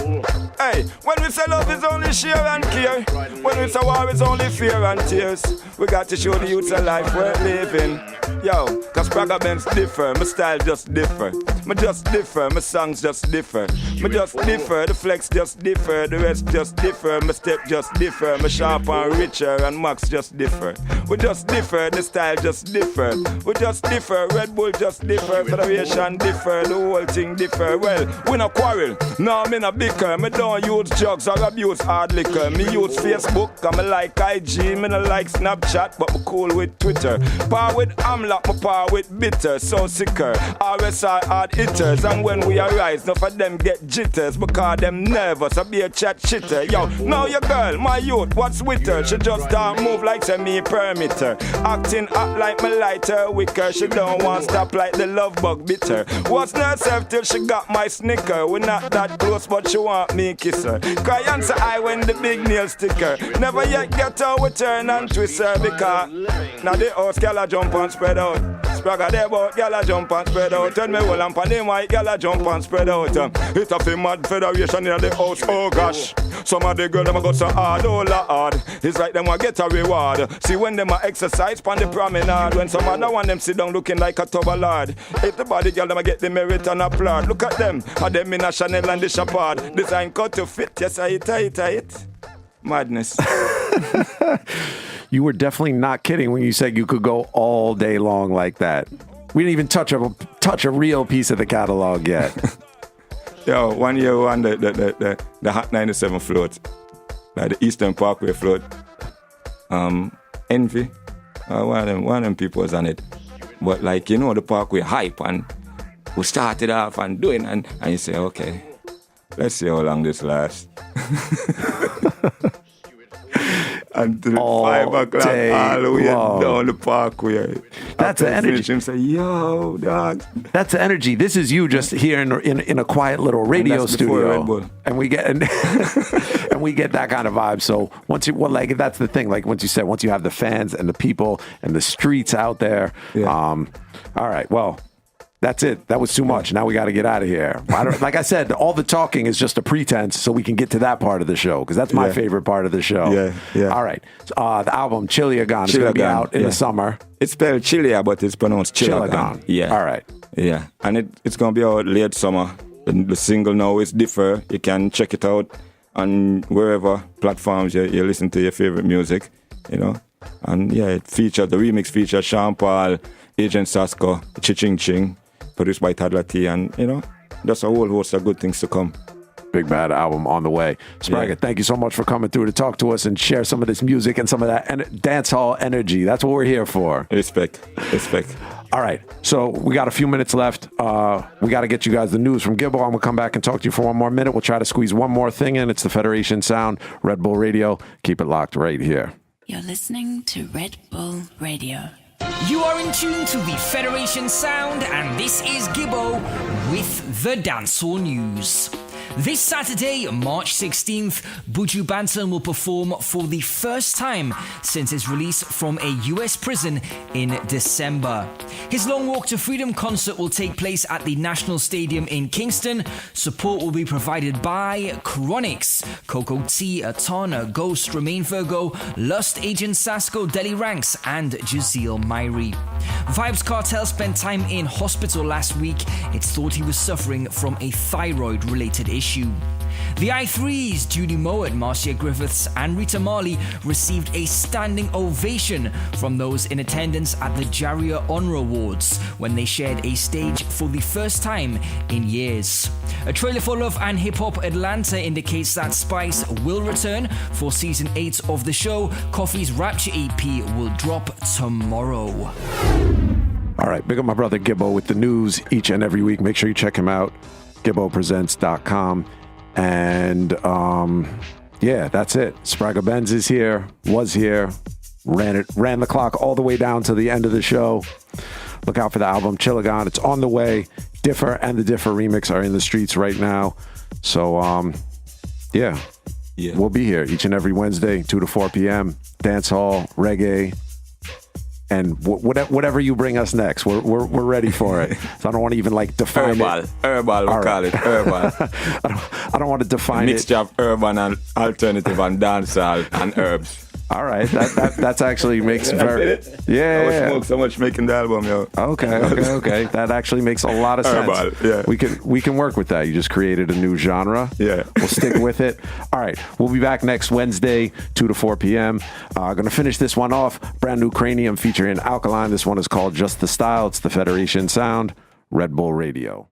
Hey, when we say love is only share and care, when we say war is only fear and tears, we got to show the youths a life worth living. Yo, cause Spragga Benz differ, my style just differ. Me just differ, my songs just differ. Me just differ, the flex just differ, the rest just differ, my step just differ, my sharp and richer and Max just differ. We just differ, the style just differ. We just differ, Red Bull just differ, Federation differ, the whole thing differ. Well, we no quarrel, no me no bicker, me don't use drugs or abuse hard liquor. Me use Facebook, and me like IG, me no like Snapchat, but me cool with Twitter. Par with Amlock, me par with bitter, so sicker. RSI hard hitters, and when we arise, enough of them get jitters, because them nervous, I be a chat shitter. Yo, now your girl, my youth, what's with her? She just don't move like semi-permitter. Acting up like me lighter, wicker. She don't want stop like the love bug bitter. Wasn't herself till she got my snicker. We're not that close, but she want me kiss her. Cry and say I when the big nail sticker. Never yet get her, we turn and twist her, because now the house gal a jump and spread out. Spragga there bout gal a jump and spread out. Tell me well and pan them white gal a jump and spread out. It's a fi mad federation in the house, oh gosh. Some of the girls them a got so hard, oh lord. It's like them a get a reward. See when them a exercise pan the promenade. When some other one them sit down looking like a tub of lard. If the body girl them a get the merit and applaud. Look at them, how them in a Chanel and the Chapard. Design cut to fit, yes I hit. Madness. You were definitely not kidding when you said you could go all day long like that. We didn't even touch a real piece of the catalog yet. Yo, 1 year we on the Hot 97 float, like the Eastern Parkway float. Envy, one of them people was on it. But like, you know, the Parkway hype, and we started off and doing, and you say, okay, let's see how long this lasts. Until all 5 o'clock, all the way down the Parkway. That's the energy. Him say, yo, dog. That's the energy. This is you just here in a quiet little radio studio, and we get and we get that kind of vibe. So once that's the thing. Like once you have the fans and the people and the streets out there. Yeah. All right. Well. That's it. That was too much. Now we got to get out of here. Like I said, all the talking is just a pretense so we can get to that part of the show, because that's my favorite part of the show. Yeah. All right. The album, Chiliagon, is going to be out in the summer. It's spelled Chilia, but it's pronounced Chiliagon. Yeah. All right. Yeah. And it's going to be out late summer. The single now is Differ. You can check it out on wherever platforms you listen to your favorite music, you know. And yeah, the remix features Sean Paul, Agent Sasko, Chi-Ching Ching, produced by Toddler T, and just a whole host of good things to come. Big Bad album on the way. Spragga, thank you so much for coming through to talk to us and share some of this music and some of that dance hall energy. That's what we're here for. Respect. All right, so we got a few minutes left. We got to get you guys the news from Gibbo. I'm going to come back and talk to you for one more minute. We'll try to squeeze one more thing in. It's the Federation Sound, Red Bull Radio. Keep it locked right here. You're listening to Red Bull Radio. You are in tune to the Federation Sound, and this is Gibbo with the Dancehall News. This Saturday, March 16th, Buju Banton will perform for the first time since his release from a US prison in December. His Long Walk to Freedom concert will take place at the National Stadium in Kingston. Support will be provided by Chronics, Coco T, Atana, Ghost, Remain Virgo, Lust, Agent Sasko, Deli Ranks, and Jazeel Myri. Vibes Cartel spent time in hospital last week. It's thought he was suffering from a thyroid-related issue. The I3s, Judy Mowat, Marcia Griffiths, and Rita Marley received a standing ovation from those in attendance at the Jaria Honor Awards when they shared a stage for the first time in years. A trailer for Love and Hip Hop Atlanta indicates that Spice will return for season 8 of the show. Coffee's Rapture EP will drop tomorrow. All right, big up my brother Gibbo with the news each and every week. Make sure you check him out, GibboPresents.com. And that's it. Spragga Benz is here, was here, ran the clock all the way down to the end of the show. Look out for the album Chillagon. It's on the way. Differ and the Differ remix are in the streets right now. So we'll be here each and every Wednesday, 2 to 4 p.m. Dance hall, reggae, and whatever you bring us next, we're ready for it. So I don't want to even define it. Herbal, we call it herbal. I don't want to define Mixture of urban and alternative and dancehall and herbs. All right, that actually makes very I smoke so much making the album, yo. Okay. That actually makes a lot of sense. Herbal, yeah. We can work with that. You just created a new genre. Yeah, we'll stick with it. All right, we'll be back next Wednesday, 2 to 4 p.m. Gonna finish this one off. Brand new Cranium featuring Alkaline. This one is called Just the Style. It's the Federation Sound, Red Bull Radio.